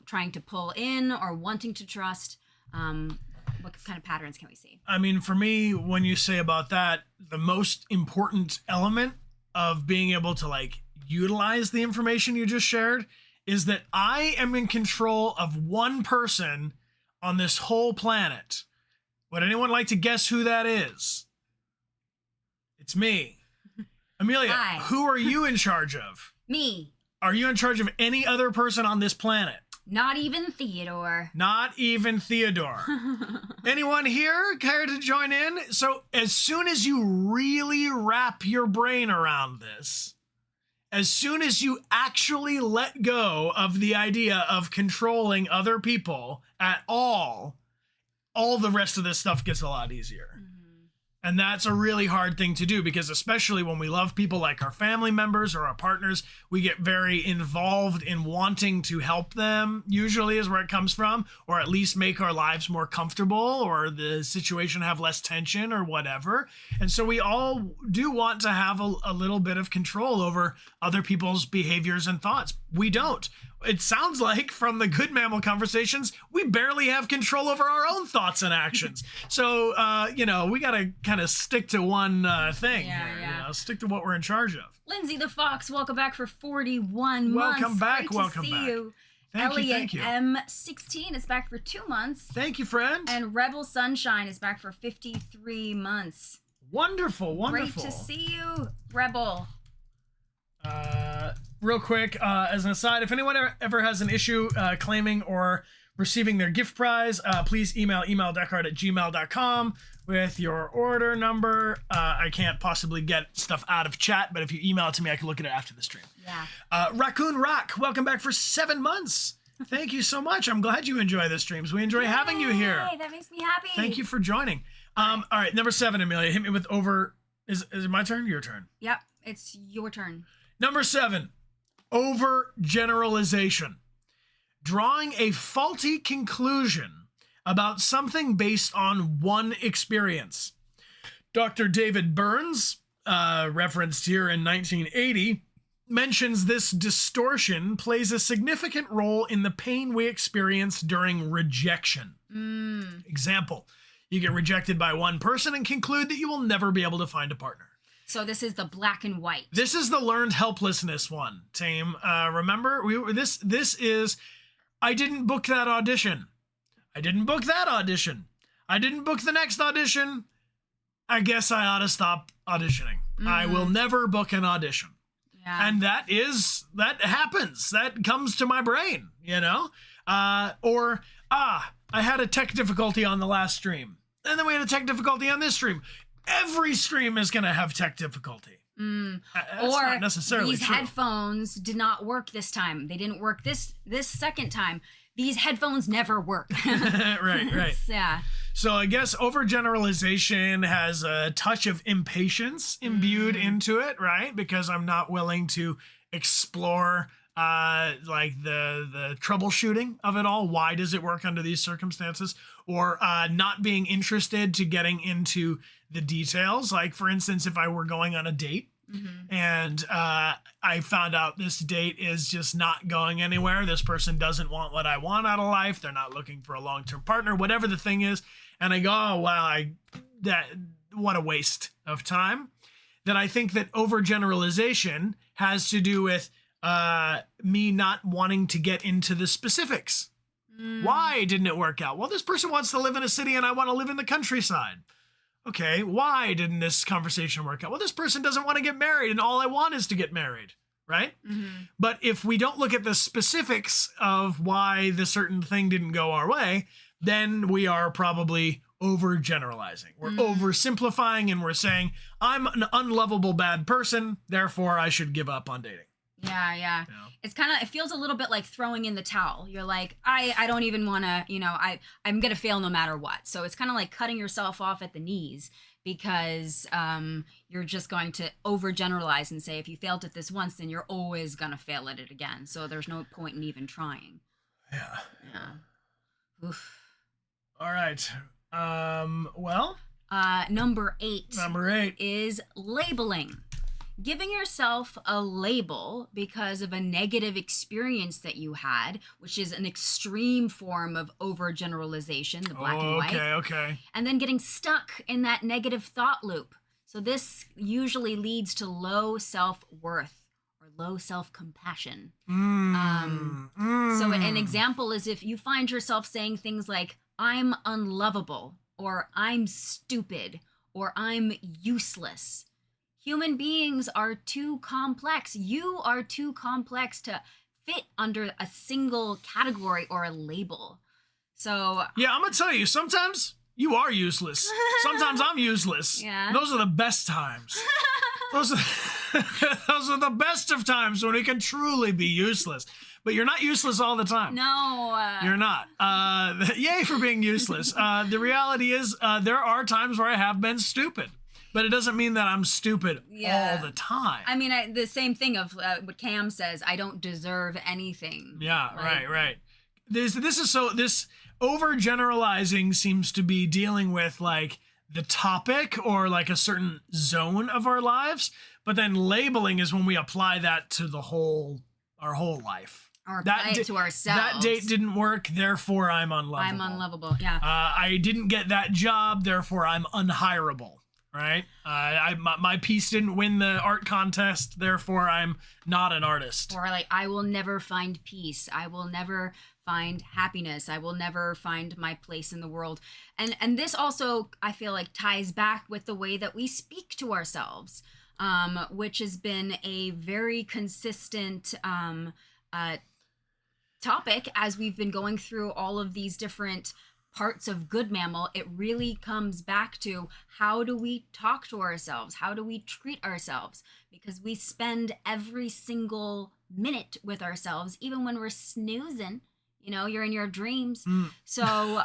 trying to pull in or wanting to trust? What kind of patterns can we see? I mean, for me, when you say about that, the most important element of being able to like utilize the information you just shared is that I am in control of one person on this whole planet. Would anyone like to guess who that is? It's me. Amelia, Hi. Who are you in charge of? Me. Are you in charge of any other person on this planet? Not even Theodore. Not even Theodore. Anyone here care to join in? So as soon as you really wrap your brain around this, as soon as you actually let go of the idea of controlling other people at all the rest of this stuff gets a lot easier. And that's a really hard thing to do because especially when we love people like our family members or our partners, we get very involved in wanting to help them, usually is where it comes from, or at least make our lives more comfortable or the situation have less tension or whatever. And so we all do want to have a little bit of control over other people's behaviors and thoughts. We don't. It sounds like from the Good Mammal conversations, we barely have control over our own thoughts and actions. So, we got to kind of stick to one thing here. Stick to what we're in charge of. Lindsay the Fox, welcome back for 41 months. Welcome back. Great to see you. Thank you. M16 is back for 2 months. Thank you, friend. And Rebel Sunshine is back for 53 months. Wonderful. Great to see you, Rebel. Real quick, as an aside, if anyone ever has an issue claiming or receiving their gift prize, please email Dechart@gmail.com with your order number. I can't possibly get stuff out of chat, but if you email it to me, I can look at it after the stream. Yeah. Raccoon Rock, welcome back for 7 months. Thank you so much. I'm glad you enjoy the streams. We enjoy having you here. That makes me happy. Thank you for joining. All right, number 7, Amelia, hit me with Is it my turn? Your turn. Yep, it's your turn. Number 7, overgeneralization. Drawing a faulty conclusion about something based on one experience. Dr. David Burns, referenced here in 1980, mentions this distortion plays a significant role in the pain we experience during rejection. Example, you get rejected by one person and conclude that you will never be able to find a partner. So this is the black and white. This is the learned helplessness one, Tame. Remember, this is, I didn't book that audition. I didn't book that audition. I didn't book the next audition. I guess I ought to stop auditioning. I will never book an audition. Yeah. And that happens. That comes to my brain, you know? I had a tech difficulty on the last stream. And then we had a tech difficulty on this stream. Every stream is going to have tech difficulty. That's or not necessarily these true. Headphones did not work this time. They didn't work this second time. These headphones never work. Right. Yeah. So I guess overgeneralization has a touch of impatience imbued into it, right? Because I'm not willing to explore like the troubleshooting of it all. Why does it work under these circumstances? Or not being interested to getting into the details. Like, for instance, if I were going on a date and I found out this date is just not going anywhere. This person doesn't want what I want out of life. They're not looking for a long-term partner, whatever the thing is. And I go, oh, wow, what a waste of time. That I think that overgeneralization has to do with me not wanting to get into the specifics. Why didn't it work out? Well, this person wants to live in a city and I want to live in the countryside. Okay, why didn't this conversation work out? Well, this person doesn't want to get married and all I want is to get married, right? But if we don't look at the specifics of why the certain thing didn't go our way, then we are probably overgeneralizing. We're oversimplifying and we're saying, I'm an unlovable bad person, therefore I should give up on dating. Yeah. It's it feels a little bit like throwing in the towel. You're like, I don't even want to, I'm going to fail no matter what. So it's kind of like cutting yourself off at the knees because you're just going to overgeneralize and say, if you failed at this once, then you're always going to fail at it again. So there's no point in even trying. Yeah. Oof. All right. Number 8. Number 8 is labeling. Giving yourself a label because of a negative experience that you had, which is an extreme form of overgeneralization, the black and white. Okay. And then getting stuck in that negative thought loop. So this usually leads to low self-worth or low self-compassion. So an example is if you find yourself saying things like, I'm unlovable, or I'm stupid, or I'm useless. Human beings are too complex. You are too complex to fit under a single category or a label. So yeah, I'm gonna tell you, sometimes you are useless. Sometimes I'm useless. Yeah. Those are the best times. Those are the best of times when we can truly be useless. But you're not useless all the time. No. You're not. Yay for being useless. The reality is there are times where I have been stupid. But it doesn't mean that I'm stupid all the time. I mean, the same thing of what Cam says, I don't deserve anything. Yeah, right. This overgeneralizing seems to be dealing with like the topic or like a certain zone of our lives. But then labeling is when we apply that to our whole life. Or apply it to ourselves. That date didn't work, therefore I'm unlovable. I'm unlovable, yeah. I didn't get that job, therefore I'm unhireable. Right? My piece didn't win the art contest, therefore I'm not an artist. Or like, I will never find peace. I will never find happiness. I will never find my place in the world. And this also, I feel like, ties back with the way that we speak to ourselves, which has been a very consistent topic as we've been going through all of these different parts of Good Mammal. It really comes back to, how do we talk to ourselves? How do we treat ourselves? Because we spend every single minute with ourselves, even when we're snoozing. You know, you're in your dreams. So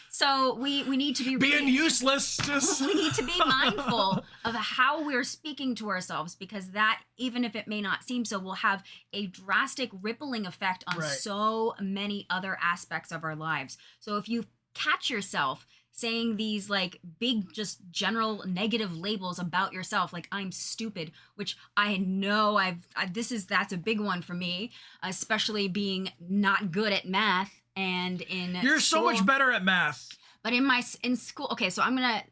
so we need to be being useless. Just we need to be mindful of how we're speaking to ourselves, because that, even if it may not seem so, will have a drastic rippling effect on so many other aspects of our lives. So if you catch yourself saying these like big, just general negative labels about yourself, like I'm stupid, which I know that's a big one for me, especially being not good at math and in You're school. so much better at math. But in school, okay, so I'm gonna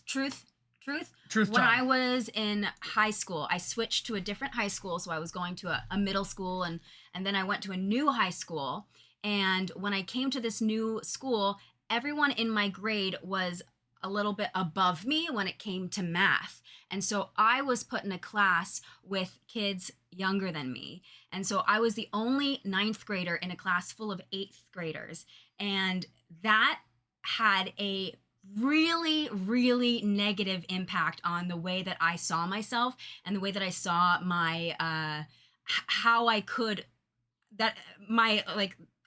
truth. When time. I was in high school, I switched to a different high school. So I was going to a middle school, and then I went to a new high school. And when I came to this new school, everyone in my grade was a little bit above me when it came to math. And so I was put in a class with kids younger than me. And so I was the only 9th grader in a class full of 8th graders. And that had a really, really negative impact on the way that I saw myself and the way that I saw my,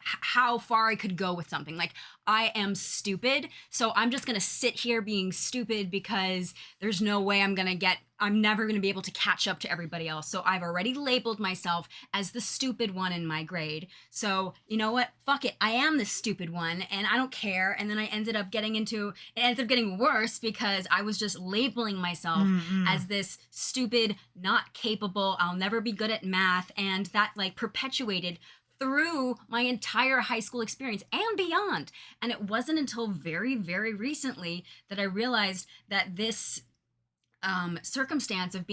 how far I could go with something. Like, I am stupid, so I'm just gonna sit here being stupid because there's no way I'm never gonna be able to catch up to everybody else. So I've already labeled myself as the stupid one in my grade. So you know what? Fuck it. I am the stupid one and I don't care. And then it ended up getting worse because I was just labeling myself as this stupid, not capable, I'll never be good at math. And that like perpetuated through my entire high school experience and beyond. And it wasn't until very, very recently that I realized that this circumstance of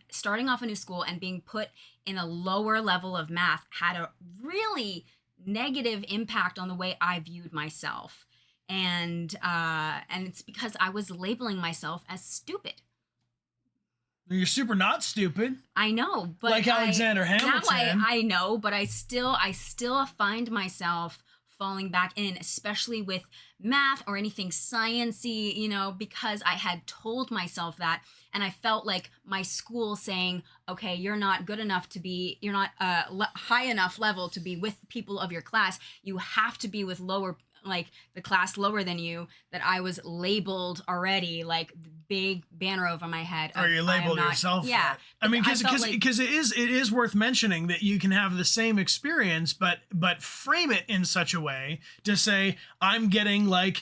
starting off a new school and being put in a lower level of math had a really negative impact on the way I viewed myself. And it's because I was labeling myself as stupid. You're super not stupid. I know, but like Alexander Hamilton. Now I know, but I still find myself falling back in, especially with math or anything sciencey, you know, because I had told myself that, and I felt like my school saying, okay, you're not good enough to be, you're not high enough level to be with people of your class. You have to be with the class lower than you, that I was labeled already, like the big banner over my head. Or you labeled yourself. Yeah. That. I mean, because it is worth mentioning that you can have the same experience, but frame it in such a way to say, I'm getting like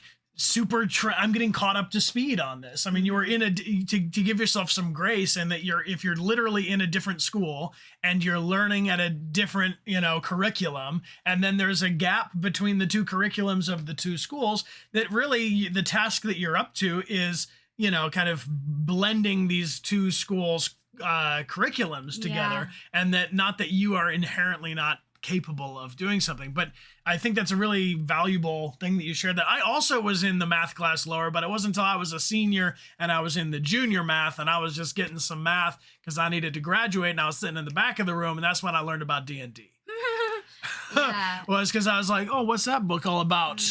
I'm getting caught up to speed on this. I mean, you were to give yourself some grace, and that if you're literally in a different school and you're learning at a different, curriculum, and then there's a gap between the two curriculums of the two schools, that really the task that you're up to is, kind of blending these two schools curriculums together. And that, not that you are inherently not capable of doing something, but I think that's a really valuable thing that you shared. That I also was in the math class lower, but it wasn't until I was a senior and I was in the junior math, and I was just getting some math because I needed to graduate, and I was sitting in the back of the room, and that's when I learned about D&D. Was because I was like, oh, what's that book all about?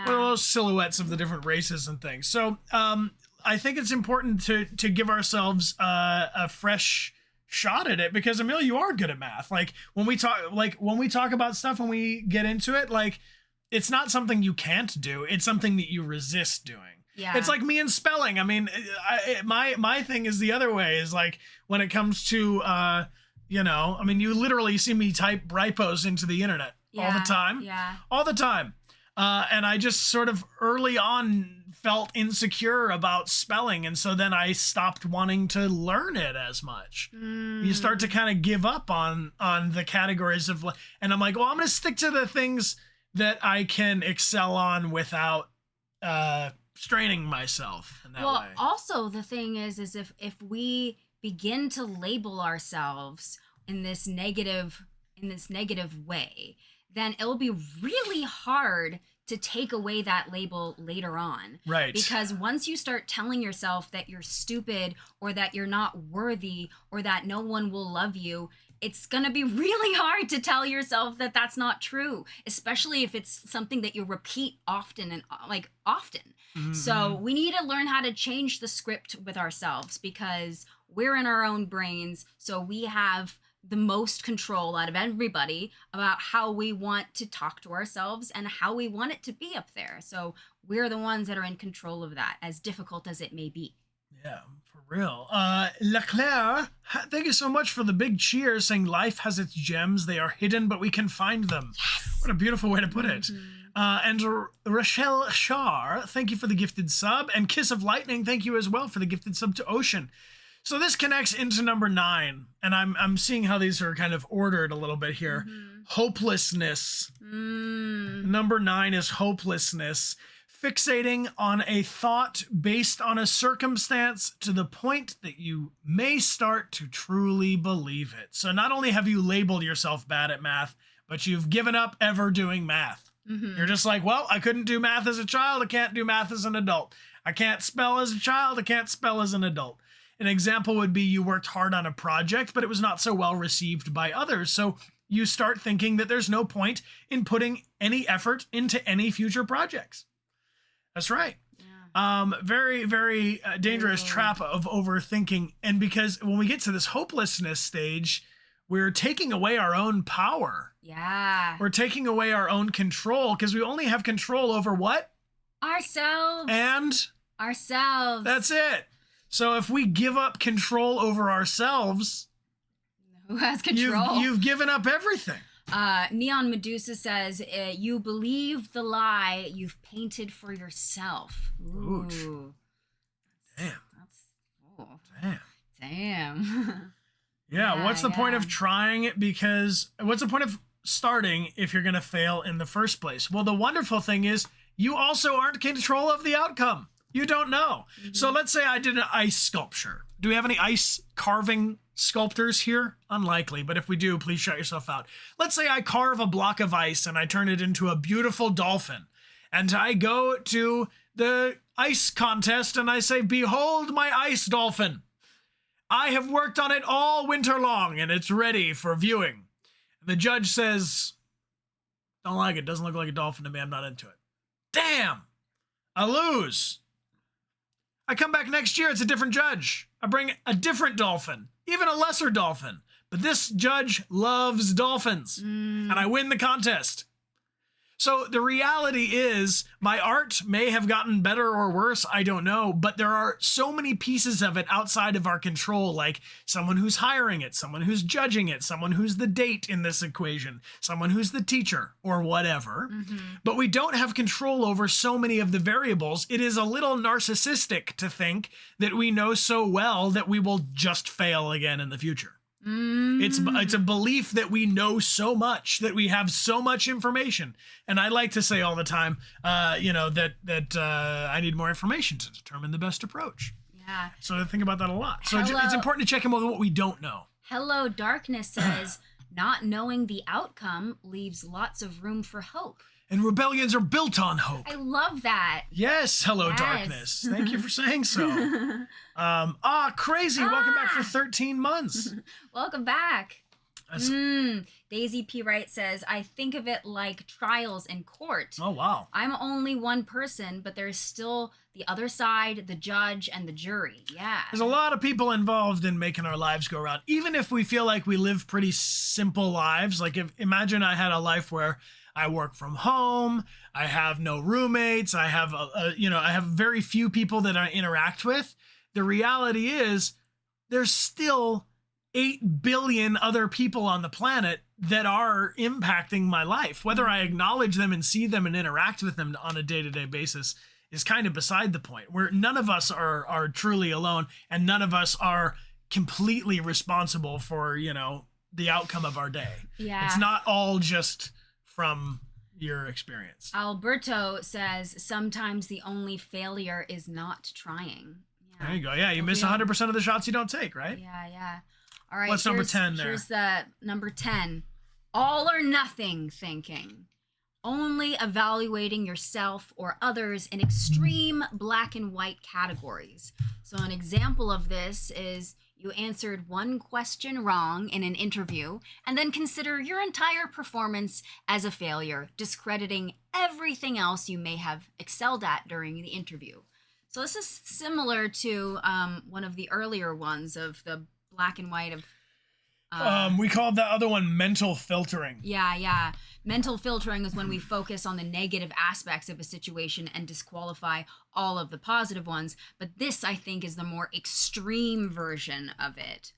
What are those silhouettes of the different races and things? So I think it's important to give ourselves a fresh shot at it, because Emil, you are good at math. Like when we talk about stuff, when we get into it, like it's not something you can't do. It's something that you resist doing. Yeah. It's like me and spelling. I mean, my thing is the other way, is like when it comes to, I mean, you literally see me type ripos into the internet all the time. Yeah. All the time. And I just sort of early on felt insecure about spelling. And so then I stopped wanting to learn it as much. You start to kind of give up on the categories of, and I'm like, well, I'm going to stick to the things that I can excel on without straining myself in that way. Well, also the thing is if we begin to label ourselves in this negative way, then it'll be really hard to take away that label later on. Right. Because once you start telling yourself that you're stupid or that you're not worthy or that no one will love you, it's going to be really hard to tell yourself that that's not true, especially if it's something that you repeat often and often. Mm-hmm. So we need to learn how to change the script with ourselves because we're in our own brains. So we have the most control out of everybody about how we want to talk to ourselves and how we want it to be up there. So we're the ones that are in control of that, as difficult as it may be. Yeah, for real. Leclerc, thank you so much for the big cheer saying life has its gems. They are hidden, but we can find them. Yes. What a beautiful way to put it. And Rachel Shar, thank you for the gifted sub. And Kiss of Lightning, thank you as well for the gifted sub to Ocean. So this connects into number 9, and I'm seeing how these are kind of ordered a little bit here. Hopelessness. Number 9 is hopelessness. Fixating on a thought based on a circumstance to the point that you may start to truly believe it. So not only have you labeled yourself bad at math, but you've given up ever doing math. You're just like, well, I couldn't do math as a child. I can't do math as an adult. I can't spell as a child. I can't spell as an adult. An example would be you worked hard on a project, but it was not so well received by others. So you start thinking that there's no point in putting any effort into any future projects. That's right. Yeah. Very, very dangerous trap of overthinking. And because when we get to this hopelessness stage, we're taking away our own power. Yeah. We're taking away our own control because we only have control over what? Ourselves. And? Ourselves. That's it. So if we give up control over ourselves, who has control? You've given up everything. Neon Medusa says, you believe the lie you've painted for yourself. Ooh. Damn. That's, Damn. Yeah, what's the point of trying it? Because what's the point of starting if you're going to fail in the first place? Well, the wonderful thing is you also aren't in control of the outcome. You don't know. So let's say I did an ice sculpture. Do we have any ice carving sculptors here? Unlikely, but if we do, please shout yourself out. Let's say I carve a block of ice and I turn it into a beautiful dolphin. And I go to the ice contest and I say, behold my ice dolphin. I have worked on it all winter long and it's ready for viewing. And the judge says, don't like it. Doesn't look like a dolphin to me. I'm not into it. Damn. I lose. I come back next year, it's a different judge. I bring a different dolphin, even a lesser dolphin. But this judge loves dolphins, and I win the contest. So the reality is my art may have gotten better or worse, I don't know, but there are so many pieces of it outside of our control, like someone who's hiring it, someone who's judging it, someone who's the date in this equation, someone who's the teacher or whatever. But we don't have control over so many of the variables. It is a little narcissistic to think that we know so well that we will just fail again in the future. It's a belief that we know so much, that we have so much information. And I like to say all the time, that I need more information to determine the best approach. Yeah. So I think about that a lot. So it's important to check in with what we don't know. Hello Darkness says, not knowing the outcome leaves lots of room for hope. And rebellions are built on hope. I love that. Yes, hello Darkness. Thank you for saying so. Crazy. Welcome back for 13 months. Welcome back. Daisy P. Wright says, I think of it like trials in court. Oh, wow. I'm only one person, but there's still the other side, the judge, and the jury. Yeah. There's a lot of people involved in making our lives go around. Even if we feel like we live pretty simple lives. Like imagine I had a life where I work from home. I have no roommates. I have I have very few people that I interact with. The reality is there's still 8 billion other people on the planet that are impacting my life. Whether I acknowledge them and see them and interact with them on a day-to-day basis is kind of beside the point. Where none of us are truly alone, and none of us are completely responsible for, the outcome of our day. Yeah. It's not all just from your experience. Alberto says, sometimes the only failure is not trying. Yeah. There you go. Yeah, you miss 100% of the shots you don't take, right? Yeah. All right. What's number 10 there? Here's the number 10. All or nothing thinking. Only evaluating yourself or others in extreme black and white categories. So an example of this is you answered one question wrong in an interview and then consider your entire performance as a failure, discrediting everything else you may have excelled at during the interview. So this is similar to one of the earlier ones of the black and white of... we called that other one mental filtering. Yeah. Mental filtering is when we focus on the negative aspects of a situation and disqualify all of the positive ones. But this, I think, is the more extreme version of it,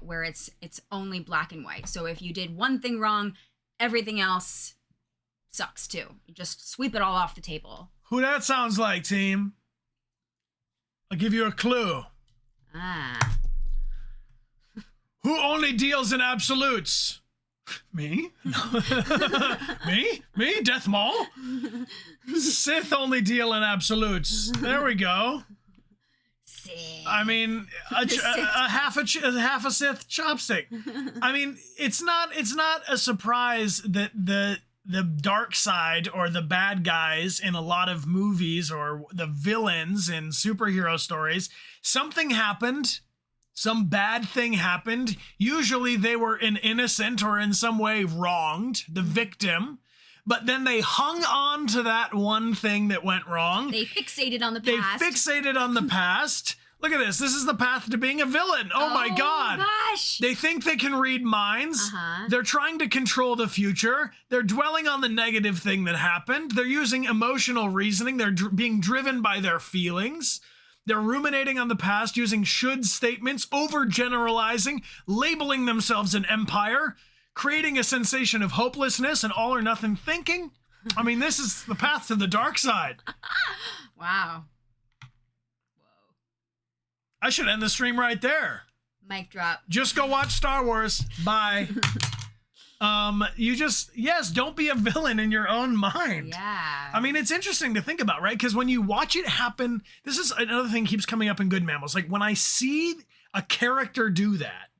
where it's only black and white. So if you did one thing wrong, everything else sucks too. You just sweep it all off the table. Who that sounds like, team? I'll give you a clue. Who only deals in absolutes? Me? Me? Death Maul? Sith only deal in absolutes. There we go. Sith. I mean, a half a Sith chopstick. I mean, it's not a surprise that the dark side or the bad guys in a lot of movies or the villains in superhero stories, something happened. Some bad thing happened. Usually they were an innocent or in some way wronged, the victim. But then they hung on to that one thing that went wrong. They fixated on the past. Look at this. This is the path to being a villain. Oh my God. Gosh. They think they can read minds. They're trying to control the future. They're dwelling on the negative thing that happened. They're using emotional reasoning. They're being driven by their feelings. They're ruminating on the past, using should statements, overgeneralizing, labeling themselves an empire, creating a sensation of hopelessness and all or nothing thinking. I mean, this is the path to the dark side. Wow. Whoa. I should end the stream right there. Mic drop. Just go watch Star Wars. Bye. Don't be a villain in your own mind. Yeah. I mean, it's interesting to think about, right? Because when you watch it happen, this is another thing keeps coming up in Good Mammals. Like when I see a character do that,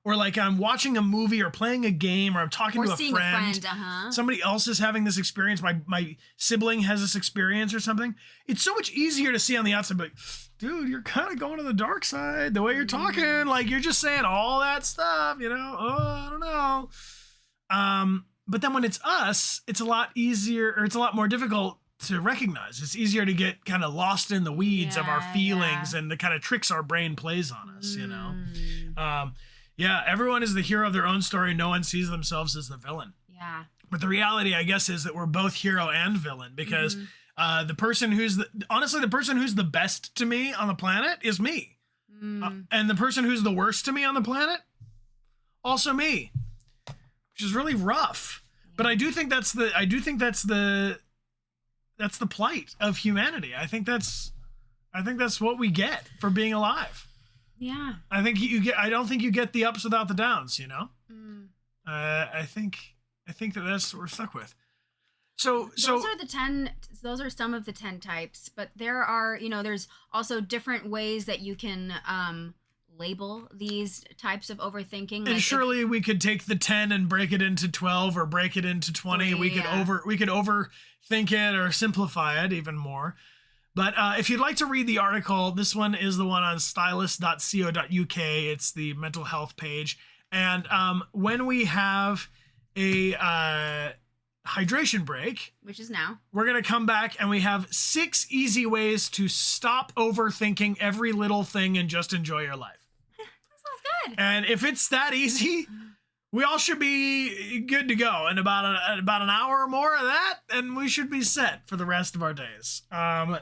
or like I'm watching a movie or playing a game, or I'm talking to a friend, somebody else is having this experience, my sibling has this experience or something, it's so much easier to see on the outside, like, dude, you're kind of going to the dark side, the way you're talking, like you're just saying all that stuff, I don't know. But then when it's us, it's a lot easier, or it's a lot more difficult to recognize. It's easier to get kind of lost in the weeds of our feelings and the kind of tricks our brain plays on us, everyone is the hero of their own story. No one sees themselves as the villain. Yeah. But the reality, I guess, is that we're both hero and villain, because the person who's the best to me on the planet is me. And the person who's the worst to me on the planet, also me. Which is really rough. But I do think that's the plight of humanity. I think that's what we get for being alive. Yeah. I don't think you get the ups without the downs, I think that's what we're stuck with. So those are some of the 10 types, but there are, there's also different ways that you can label these types of overthinking. And surely we could take the 10 and break it into 12 or break it into 20. We could overthink it or simplify it even more. But if you'd like to read the article, this one is the one on stylus.co.uk. It's the mental health page. And when we have a hydration break, which is now, we're going to come back and we have 6 easy ways to stop overthinking every little thing and just enjoy your life. Good. And if it's that easy, we all should be good to go. And about an hour or more of that, and we should be set for the rest of our days.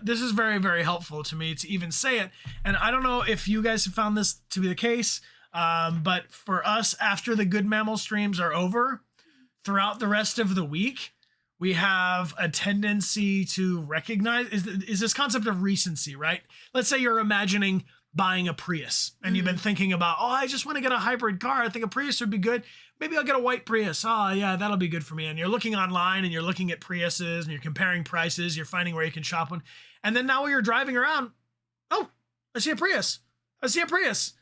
This is very, very helpful to me to even say it. And I don't know if you guys have found this to be the case, but for us, after the Good Mammal streams are over, throughout the rest of the week, we have a tendency to recognize is this concept of recency, right? Let's say you're imagining buying a Prius and you've been thinking about, I just want to get a hybrid car. I think a Prius would be good. Maybe I'll get a white Prius. Oh yeah, that'll be good for me. And you're looking online and you're looking at Priuses and you're comparing prices. You're finding where you can shop one. And then now when you're driving around, I see a Prius. I see a Prius.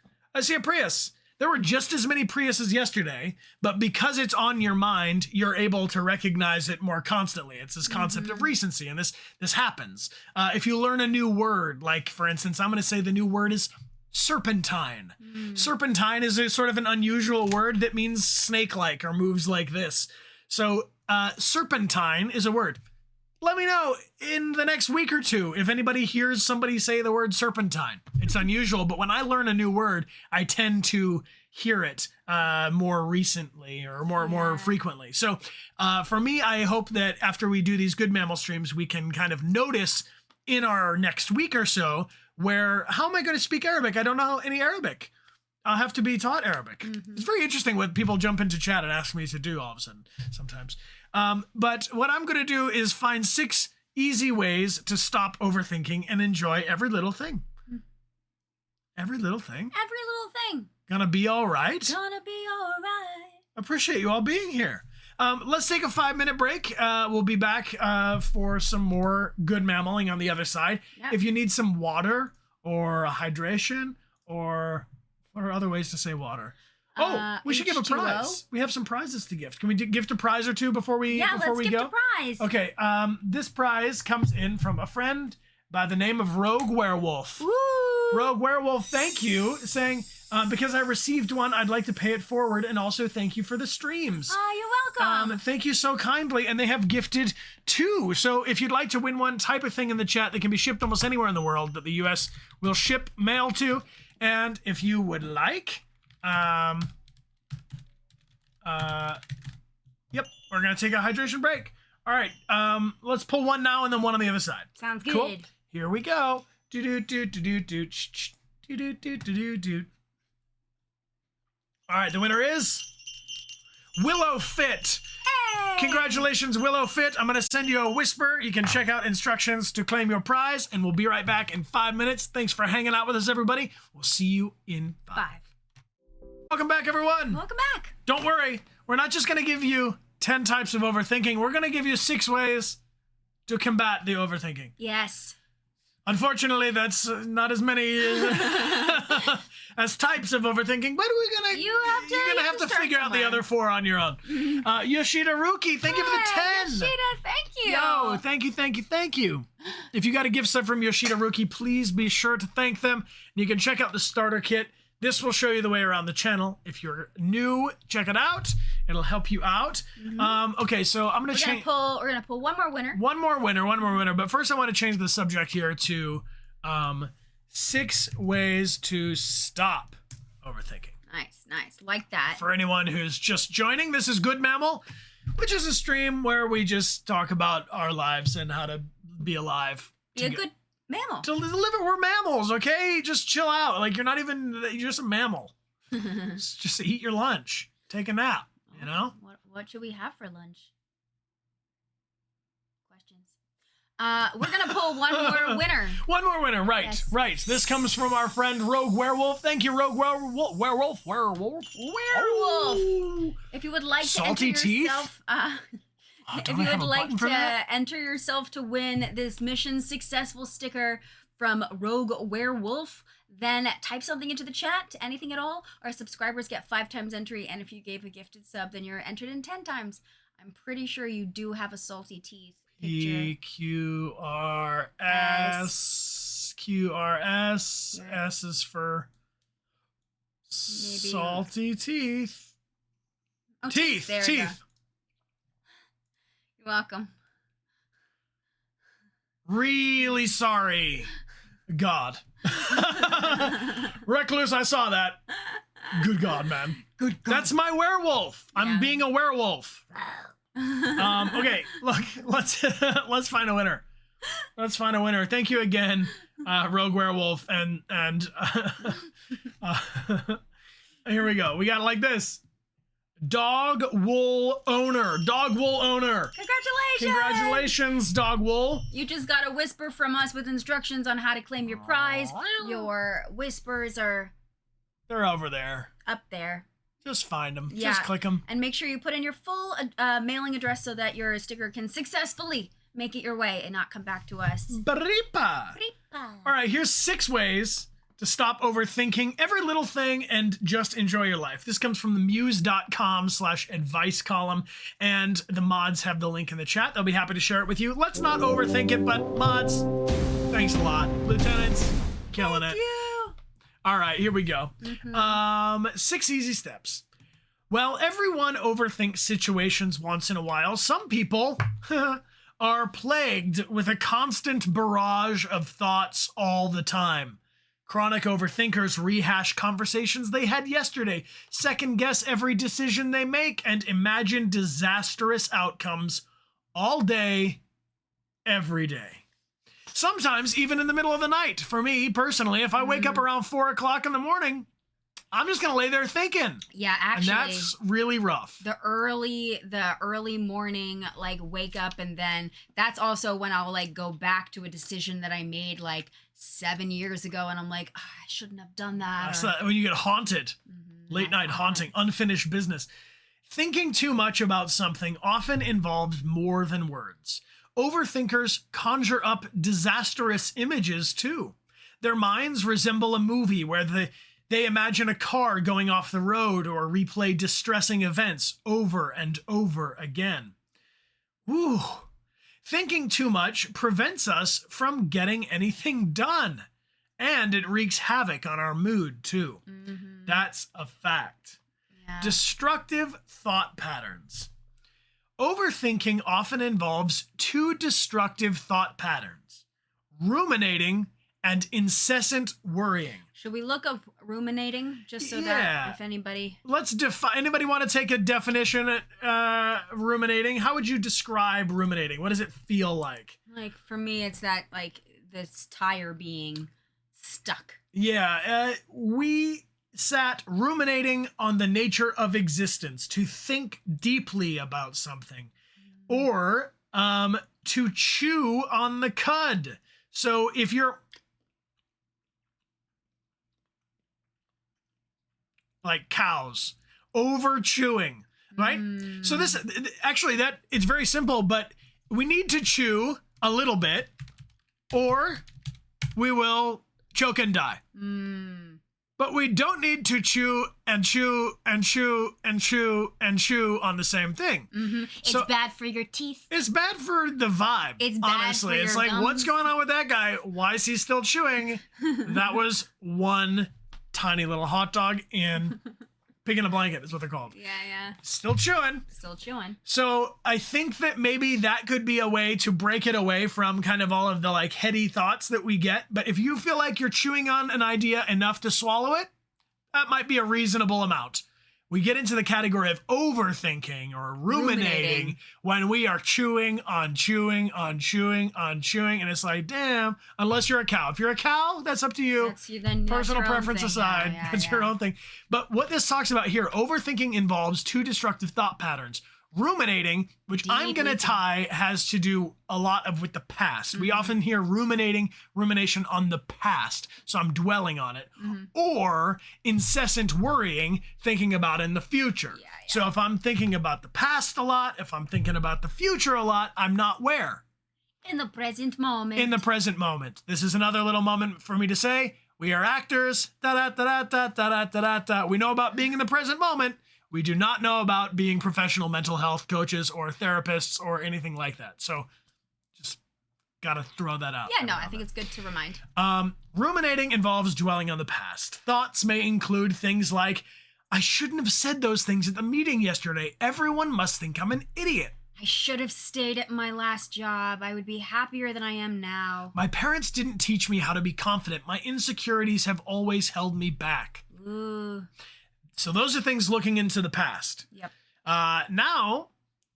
there were just as many Priuses yesterday, but because it's on your mind, you're able to recognize it more constantly. It's this concept of recency, and this happens. If you learn a new word, like for instance, I'm going to say the new word is serpentine. Serpentine is a sort of an unusual word that means snake-like or moves like this. So serpentine is a word. Let me know in the next week or two if anybody hears somebody say the word serpentine. It's unusual, but when I learn a new word, I tend to hear it more recently or more frequently. So for me, I hope that after we do these Good Mammal streams, we can kind of notice in our next week or so how am I going to speak Arabic? I don't know any Arabic. I'll have to be taught Arabic. It's very interesting when people jump into chat and ask me to do all of a sudden sometimes. But what I'm going to do is find 6 easy ways to stop overthinking and enjoy every little thing. Every little thing. Every little thing. Gonna be all right. Gonna be all right. Appreciate you all being here. Let's take a 5-minute break. We'll be back for some more good mammaling on the other side. Yep. If you need some water or a hydration or what are other ways to say water? Oh, we should give a prize. We have some prizes to gift. Can we gift a prize or two before we go? Yeah, let's gift a prize. Okay, this prize comes in from a friend by the name of Rogue Werewolf. Woo! Rogue Werewolf, thank you, saying, because I received one, I'd like to pay it forward, and also thank you for the streams. Oh, you're welcome. Thank you so kindly, and they have gifted 2. So if you'd like to win one, type a thing in the chat that can be shipped almost anywhere in the world that the U.S. will ship mail to. And if you would like... yep, we're gonna take a hydration break. All right, let's pull one now and then one on the other side. Sounds good. Cool. Here we go. Do do do do do do do do do do do. All right, the winner is Willow Fit. Hey! Congratulations, Willow Fit. I'm gonna send you a whisper. You can check out instructions to claim your prize, and we'll be right back in 5 minutes. Thanks for hanging out with us, everybody. We'll see you in 5. Welcome back, everyone. Welcome back. Don't worry. We're not just going to give you 10 types of overthinking. We're going to give you 6 ways to combat the overthinking. Yes. Unfortunately, that's not as many as types of overthinking, but you're going to have to figure out the other 4 on your own. Yoshida Ruki, thank you for the 10. Yoshida, thank you. Yo, thank you. If you got a gift set from Yoshida Ruki, please be sure to thank them. And you can check out the starter kit. This will show you the way around the channel. If you're new, check it out. It'll help you out. Okay, so I'm gonna change. We're gonna pull one more winner. One more winner. But first, I want to change the subject here to 6 ways to stop overthinking. Nice, like that. For anyone who's just joining, this is Good Mammal, which is a stream where we just talk about our lives and how to be alive. Be a good mammal. To live it, we're mammals, okay? Just chill out. Like, you're just a mammal. just eat your lunch. Take a nap, you know? What should we have for lunch? Questions. We're going to pull one more winner. One more winner, right, yes. Right. This comes from our friend Rogue Werewolf. Thank you, Rogue Werewolf. Oh. If you would like Salty to enter teeth? yourself... if you would like to enter yourself to win this mission successful sticker from Rogue Werewolf, then type something into the chat, anything at all. Our subscribers get 5 times entry, and if you gave a gifted sub, then you're entered in 10 times. I'm pretty sure you do have a salty teeth picture. QRS. S is for salty teeth. Oh, teeth. There we go. You're welcome. Really sorry. God. Recluse, I saw that. Good God, man. Good God. That's my werewolf. Yeah. I'm being a werewolf. Okay, look, let's find a winner. Let's find a winner. Thank you again, Rogue Werewolf, and here we go. We got it like this. Dog wool owner. Congratulations, Dog Wool. You just got a whisper from us with instructions on how to claim your prize. Your whispers they're over there. Up there. Just find them. Yeah. Just click them. And make sure you put in your full mailing address so that your sticker can successfully make it your way and not come back to us. All right, here's 6 ways to stop overthinking every little thing and just enjoy your life. This comes from the muse.com/advice column, and the mods have the link in the chat. They'll be happy to share it with you. Let's not overthink it, but mods, thanks a lot. Lieutenants, killing it. Thank you. All right, here we go. 6 easy steps. Well, everyone overthinks situations once in a while. Some people are plagued with a constant barrage of thoughts all the time. Chronic overthinkers rehash conversations they had yesterday, second guess every decision they make, and imagine disastrous outcomes all day, every day. Sometimes even in the middle of the night. For me, personally, if I wake up around 4 o'clock in the morning, I'm just going to lay there thinking. Yeah, actually. And that's really rough. The early morning, like, wake up, and then that's also when I'll, like, go back to a decision that I made, like, 7 years ago, and I'm like, I shouldn't have done that. That's when you get haunted. Late night haunting, unfinished business. Thinking too much about something often involves more than words. Overthinkers conjure up disastrous images, too. Their minds resemble a movie where they imagine a car going off the road or replay distressing events over and over again. Woo! Thinking too much prevents us from getting anything done. And it wreaks havoc on our mood, too. That's a fact. Yeah. Destructive thought patterns. Overthinking often involves 2 destructive thought patterns: ruminating and incessant worrying. Should we look up ruminating just so that if anybody... Let's define. Anybody want to take a definition at ruminating? How would you describe ruminating? What does it feel like? Like, for me, it's that, like, this tire being stuck. Yeah, we sat ruminating on the nature of existence, to think deeply about something, or to chew on the cud. So if you're like cows, over chewing, right? So this actually, that it's very simple, but we need to chew a little bit or we will choke and die. But we don't need to chew and chew and chew and chew and chew on the same thing. It's bad for your teeth. It's bad for the vibe. It's bad honestly. for your It's like, gums. What's going on with that guy? Why is he still chewing? That was one tiny little hot dog in pig in a blanket is what they're called. Yeah. Still chewing. Still chewing. So I think that maybe that could be a way to break it away from kind of all of the like heady thoughts that we get. But if you feel like you're chewing on an idea enough to swallow it, that might be a reasonable amount. We get into the category of overthinking or ruminating when we are chewing on chewing on chewing on chewing. And it's like, damn, unless you're a cow. If you're a cow, that's up to you. Personal preference aside, that's your own thing. But what this talks about here, overthinking involves 2 destructive thought patterns. Ruminating, which I'm going to tie, has to do a lot of with the past. We often hear rumination on the past, so I'm dwelling on it. Or incessant worrying, thinking about in the future. So if I'm thinking about the past a lot, if I'm thinking about the future a lot, I'm not where? In the present moment. In the present moment. This is another little moment for me to say, we are actors. We know about being in the present moment. We do not know about being professional mental health coaches or therapists or anything like that. So just got to throw that out. Yeah, no, I think it's good to remind. Ruminating involves dwelling on the past. Thoughts may include things like, I shouldn't have said those things at the meeting yesterday. Everyone must think I'm an idiot. I should have stayed at my last job. I would be happier than I am now. My parents didn't teach me how to be confident. My insecurities have always held me back. Ooh. So those are things looking into the past. Yep. Now,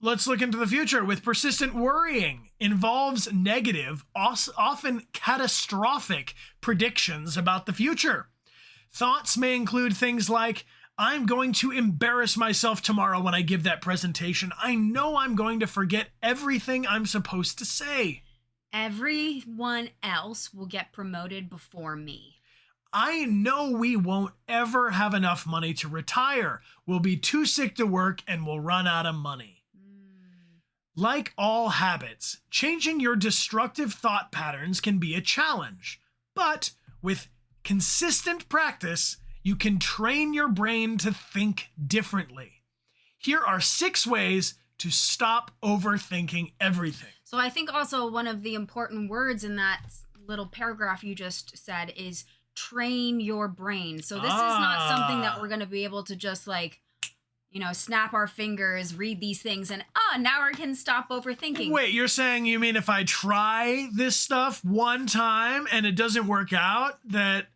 let's look into the future. With persistent worrying, involves negative, often catastrophic predictions about the future. Thoughts may include things like, I'm going to embarrass myself tomorrow when I give that presentation. I know I'm going to forget everything I'm supposed to say. Everyone else will get promoted before me. I know we won't ever have enough money to retire. We'll be too sick to work and we'll run out of money. Like all habits, changing your destructive thought patterns can be a challenge. But with consistent practice, you can train your brain to think differently. Here are 6 ways to stop overthinking everything. So I think also one of the important words in that little paragraph you just said is train your brain. So this is not something that we're going to be able to just snap our fingers, read these things, and now we can stop overthinking. Wait, you're saying you mean if I try this stuff one time and it doesn't work out, that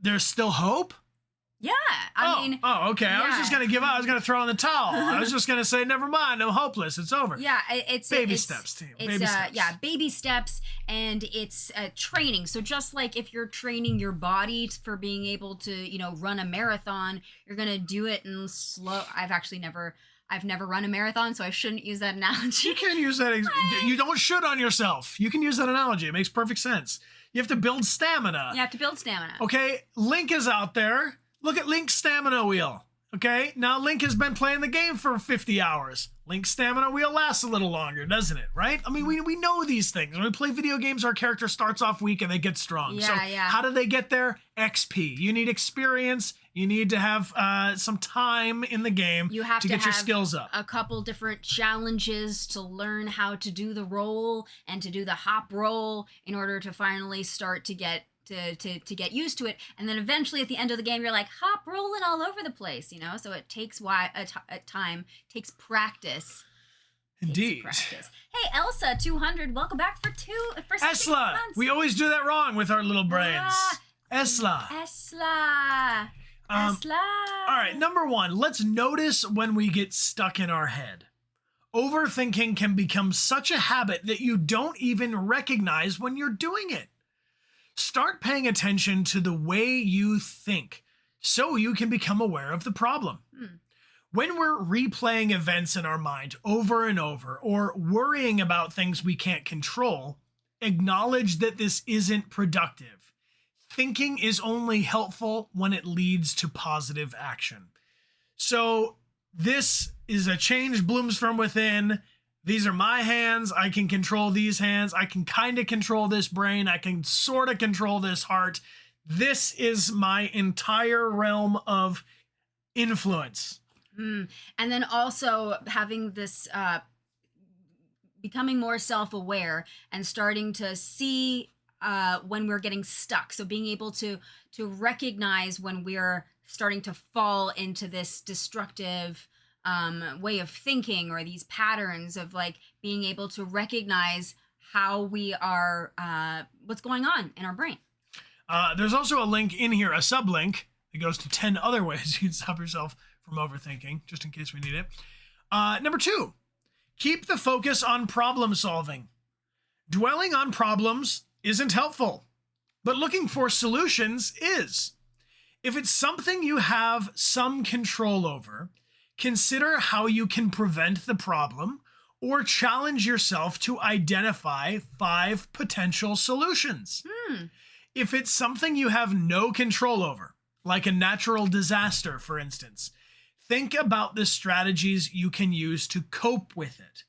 there's still hope? Yeah, I mean... Oh, okay. Yeah. I was just going to give up. I was going to throw in the towel. I was just going to say, never mind, I'm hopeless. It's over. Yeah, it's... Baby steps, team. Baby steps. Yeah, baby steps, and it's training. So just like if you're training your body for being able to, run a marathon, you're going to do it in slow... I've never run a marathon, so I shouldn't use that analogy. You can use that. You don't should on yourself. You can use that analogy. It makes perfect sense. You have to build stamina. You have to build stamina. Okay, Link is out there. Look at Link's stamina wheel. Okay, now Link has been playing the game for 50 hours. Link's stamina wheel lasts a little longer, doesn't it? Right? I mean, we know these things. When we play video games, our character starts off weak and they get strong. Yeah, so yeah. How do they get there? XP. You need experience. You need to have some time in the game to get your skills up. A couple different challenges to learn how to do the roll and to do the hop roll in order to finally start to get get used to it, and then eventually at the end of the game you're like hop rolling all over the place, so it takes time, takes practice. Indeed. Practice. Hey Elsa 200, welcome back for 6 Esla, months. we always do that wrong with our little brains. Esla. All right, number 1, let's notice when we get stuck in our head. Overthinking can become such a habit that you don't even recognize when you're doing it. Start paying attention to the way you think so you can become aware of the problem. When we're replaying events in our mind over and over or worrying about things we can't control, acknowledge that this isn't productive. Thinking is only helpful when it leads to positive action. So this is a change blooms from within. These are my hands. I can control these hands. I can kind of control this brain. I can sort of control this heart. This is my entire realm of influence. And then also having this, becoming more self-aware and starting to see when we're getting stuck. So being able to recognize when we're starting to fall into this destructive way of thinking or these patterns of being able to recognize how we are, what's going on in our brain. There's also a link in here, a sublink that goes to 10 other ways you can stop yourself from overthinking, just in case we need it. Number 2, keep the focus on problem solving. Dwelling on problems isn't helpful, but looking for solutions is. If it's something you have some control over, consider how you can prevent the problem or challenge yourself to identify 5 potential solutions. If it's something you have no control over, like a natural disaster, for instance, think about the strategies you can use to cope with it.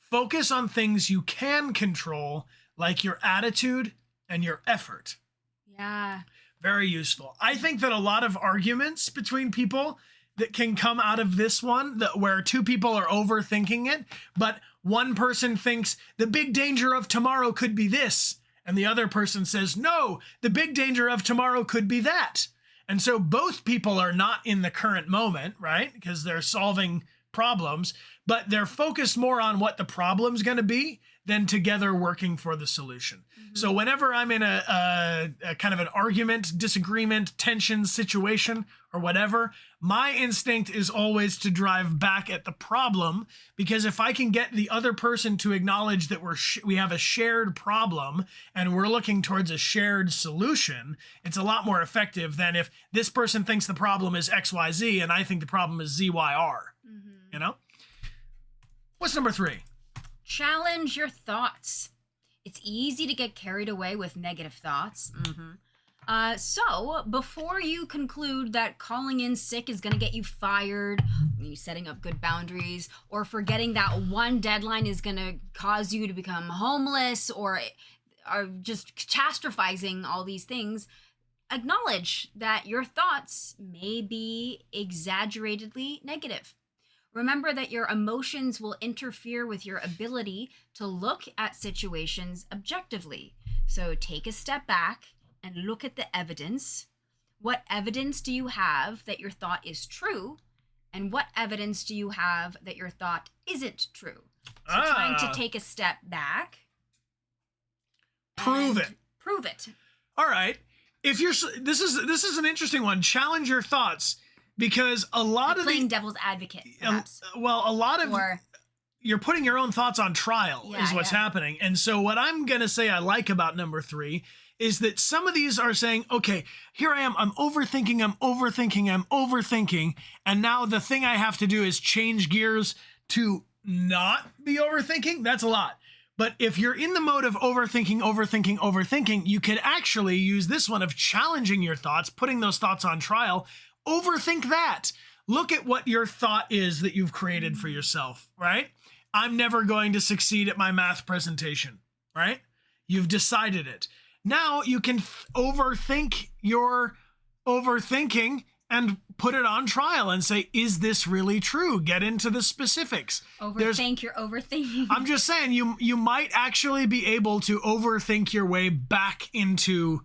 Focus on things you can control, like your attitude and your effort. Yeah. Very useful. I think that a lot of arguments between people that can come out of this one, where 2 people are overthinking it, but one person thinks the big danger of tomorrow could be this, and the other person says, no, the big danger of tomorrow could be that. And so both people are not in the current moment, right? Because they're solving problems, but they're focused more on what the problem's going to be than together working for the solution. So whenever I'm in a kind of an argument, disagreement, tension situation or whatever, my instinct is always to drive back at the problem, because if I can get the other person to acknowledge that we have a shared problem and we're looking towards a shared solution, it's a lot more effective than if this person thinks the problem is XYZ and I think the problem is ZYR. What's number 3? Challenge your thoughts. It's easy to get carried away with negative thoughts. So before you conclude that calling in sick is going to get you fired, setting up good boundaries, or forgetting that one deadline is going to cause you to become homeless, or just catastrophizing all these things, acknowledge that your thoughts may be exaggeratedly negative. Remember that your emotions will interfere with your ability to look at situations objectively. So take a step back and look at the evidence. What evidence do you have that your thought is true? And what evidence do you have that your thought isn't true? So trying to take a step back. Prove it. Prove it. All right. If you're this is an interesting one. Challenge your thoughts, because a lot of playing devil's advocate, perhaps. Well, a lot of you're putting your own thoughts on trial is what's happening. And so what I'm going to say I like about number 3 is that some of these are saying, okay, here I am, I'm overthinking, and now the thing I have to do is change gears to not be overthinking. That's a lot. But if you're in the mode of overthinking, you could actually use this one of challenging your thoughts, putting those thoughts on trial. Overthink that. Look at what your thought is that you've created for yourself, right? I'm never going to succeed at my math presentation, right? You've decided it. Now you can overthink your overthinking and put it on trial and say, is this really true? Get into the specifics. Overthink your overthinking. I'm just saying you might actually be able to overthink your way back into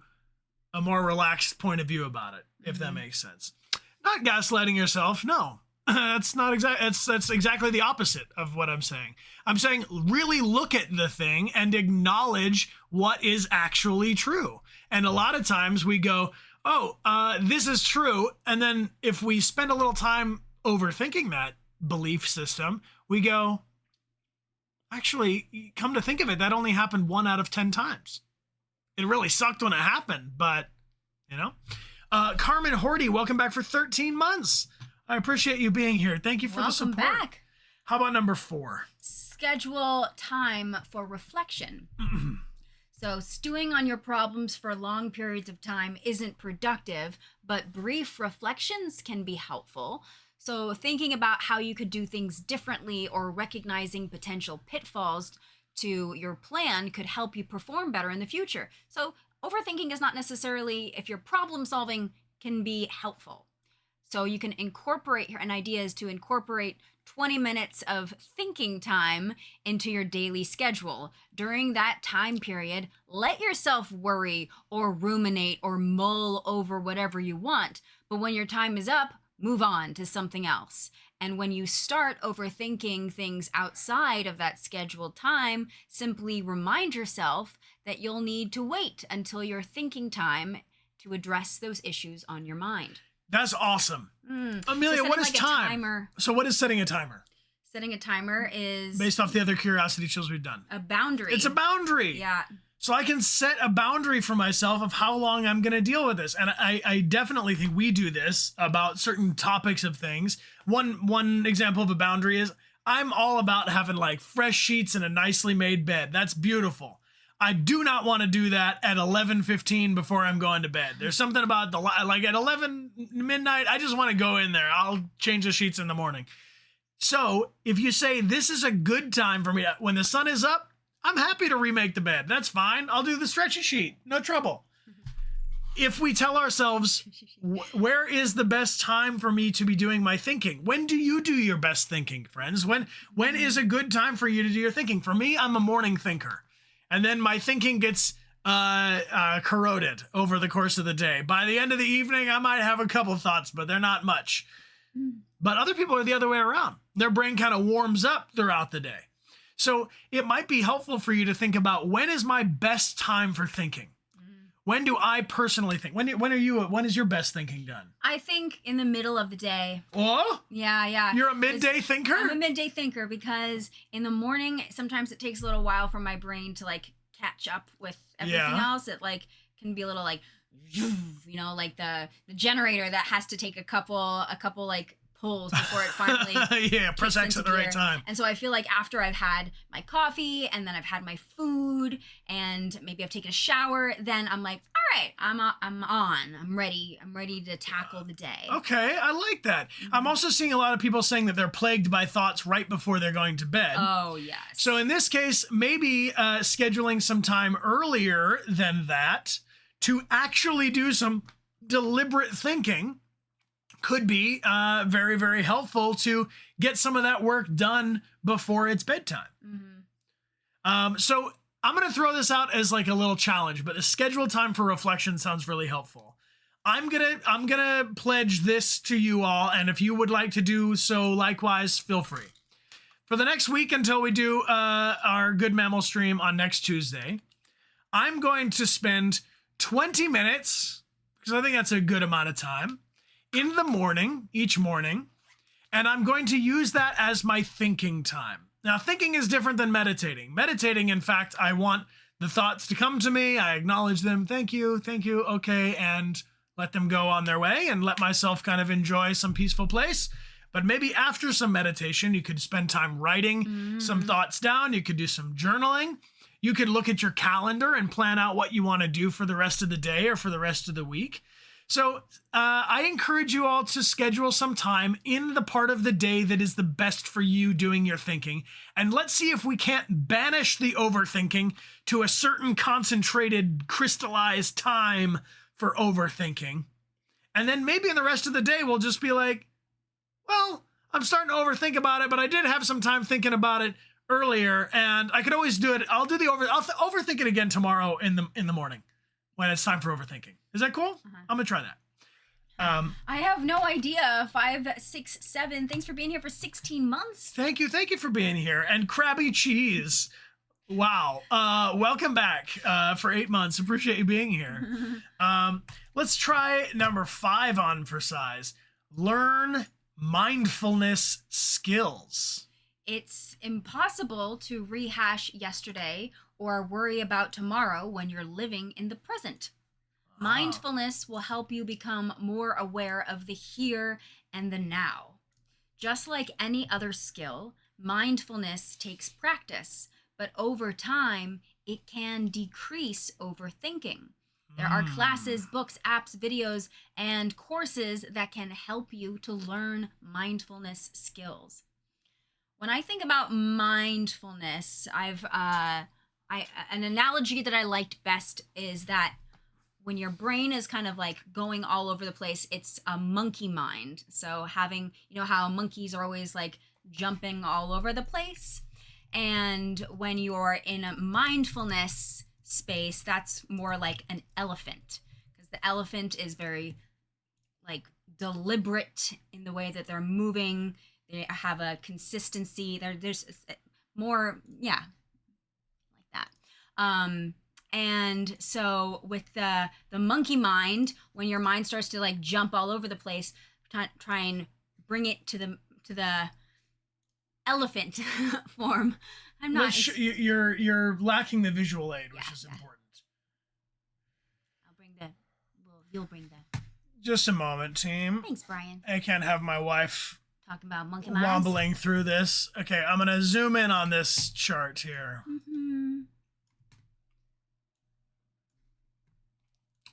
a more relaxed point of view about it, if that makes sense. Not gaslighting yourself. No, that's not that's exactly the opposite of what I'm saying. I'm saying really look at the thing and acknowledge what is actually true. And a lot of times we go, oh, this is true. And then if we spend a little time overthinking that belief system, we go, actually, come to think of it, that only happened 1 out of 10 times. It really sucked when it happened, but, you know. Carmen Horty, welcome back for 13 months. I appreciate you being here. Thank you for the support. Welcome back. How about number 4? Schedule time for reflection. So stewing on your problems for long periods of time isn't productive, but brief reflections can be helpful. So thinking about how you could do things differently or recognizing potential pitfalls to your plan could help you perform better in the future. So overthinking is not necessarily, if you're problem solving, can be helpful. So you can incorporate, an idea is to incorporate 20 minutes of thinking time into your daily schedule. During that time period, let yourself worry or ruminate or mull over whatever you want. But when your time is up, move on to something else. And when you start overthinking things outside of that scheduled time, simply remind yourself that you'll need to wait until your thinking time to address those issues on your mind. That's awesome. Amelia, so what is like time? So what is setting a timer? Setting a timer is... based off the other curiosity shows we've done. A boundary. It's a boundary. Yeah. So I can set a boundary for myself of how long I'm going to deal with this. And I definitely think we do this about certain topics of things. One example of a boundary is I'm all about having like fresh sheets and a nicely made bed. That's beautiful. I do not want to do that at 11:15 before I'm going to bed. There's something about like at 11 midnight, I just want to go in there. I'll change the sheets in the morning. So if you say this is a good time for me, when the sun is up, I'm happy to remake the bed. That's fine. I'll do the stretchy sheet. No trouble. If we tell ourselves, where is the best time for me to be doing my thinking? When do you do your best thinking, friends? When is a good time for you to do your thinking? For me, I'm a morning thinker. And then my thinking gets corroded over the course of the day. By the end of the evening, I might have a couple thoughts, but they're not much. But other people are the other way around. Their brain kind of warms up throughout the day. So it might be helpful for you to think about, when is my best time for thinking? When do I personally think? When is your best thinking done? I think in the middle of the day. Oh? Yeah. You're a midday thinker? I'm a midday thinker because in the morning, sometimes it takes a little while for my brain to like catch up with everything else. It like can be a little like, you know, like the generator that has to take a couple like pulls before it finally press X at the right time. And so I feel like after I've had my coffee and then I've had my food and maybe I've taken a shower, then I'm like, all right, I'm ready to tackle the day. Okay, I like that. I'm also seeing a lot of people saying that they're plagued by thoughts right before they're going to bed. Oh, yes. So in this case, maybe scheduling some time earlier than that to actually do some deliberate thinking could be very, very helpful to get some of that work done before it's bedtime. So I'm going to throw this out as like a little challenge, but a scheduled time for reflection sounds really helpful. I'm gonna pledge this to you all, and if you would like to do so likewise, feel free. For the next week until we do our Good Mammal stream on next Tuesday, I'm going to spend 20 minutes, because I think that's a good amount of time, in the morning, each morning, and I'm going to use that as my thinking time. Now, thinking is different than meditating. Meditating, in fact, I want the thoughts to come to me, I acknowledge them, thank you, okay, and let them go on their way and let myself kind of enjoy some peaceful place. But maybe after some meditation, you could spend time writing some thoughts down. You could do some journaling. You could look at your calendar and plan out what you want to do for the rest of the day or for the rest of the week. So I encourage you all to schedule some time in the part of the day that is the best for you doing your thinking. And let's see if we can't banish the overthinking to a certain concentrated, crystallized time for overthinking. And then maybe in the rest of the day, we'll just be like, well, I'm starting to overthink about it, but I did have some time thinking about it earlier, and I could always do it. I'll overthink it again tomorrow in the morning when it's time for overthinking. Is that cool? I'm gonna try that. I have no idea. 5, 6, 7. Thanks for being here for 16 months. Thank you for being here. And Krabby Cheese. Wow. Welcome back for 8 months. Appreciate you being here. Let's try number 5 on for size. Learn mindfulness skills. It's impossible to rehash yesterday or worry about tomorrow when you're living in the present. Mindfulness will help you become more aware of the here and the now. Just like any other skill, mindfulness takes practice, but over time, it can decrease overthinking. There are classes, books, apps, videos, and courses that can help you to learn mindfulness skills. When I think about mindfulness, an analogy that I liked best is that when your brain is kind of like going all over the place, it's a monkey mind. So having, how monkeys are always like jumping all over the place. And when you're in a mindfulness space, that's more like an elephant, because the elephant is very like deliberate in the way that they're moving. They have a consistency. There's more, like that. And so with the monkey mind, when your mind starts to like jump all over the place, try and bring it to the elephant form. I'm not. You're lacking the visual aid, which is important. You'll bring the. Just a moment, team. Thanks, Brian. I can't have my wife talking about monkey minds. Wobbling through this. Okay, I'm gonna zoom in on this chart here.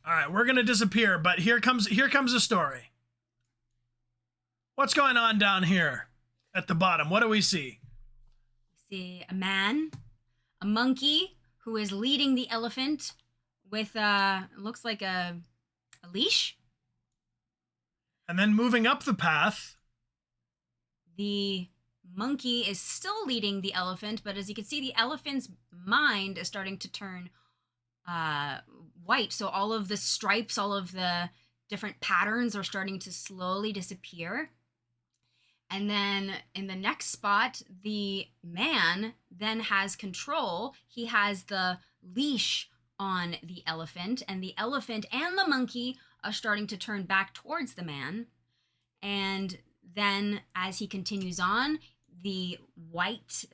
All right, we're gonna disappear, but here comes a story. What's going on down here at the bottom? What do we see? We see a man, a monkey who is leading the elephant with looks like a leash. And then moving up the path, the monkey is still leading the elephant, but as you can see, the elephant's mind is starting to turn white. So all of the stripes, all of the different patterns are starting to slowly disappear. And then in the next spot, the man then has control. He has the leash on the elephant, and the elephant and the monkey are starting to turn back towards the man. And then as he continues on, the white,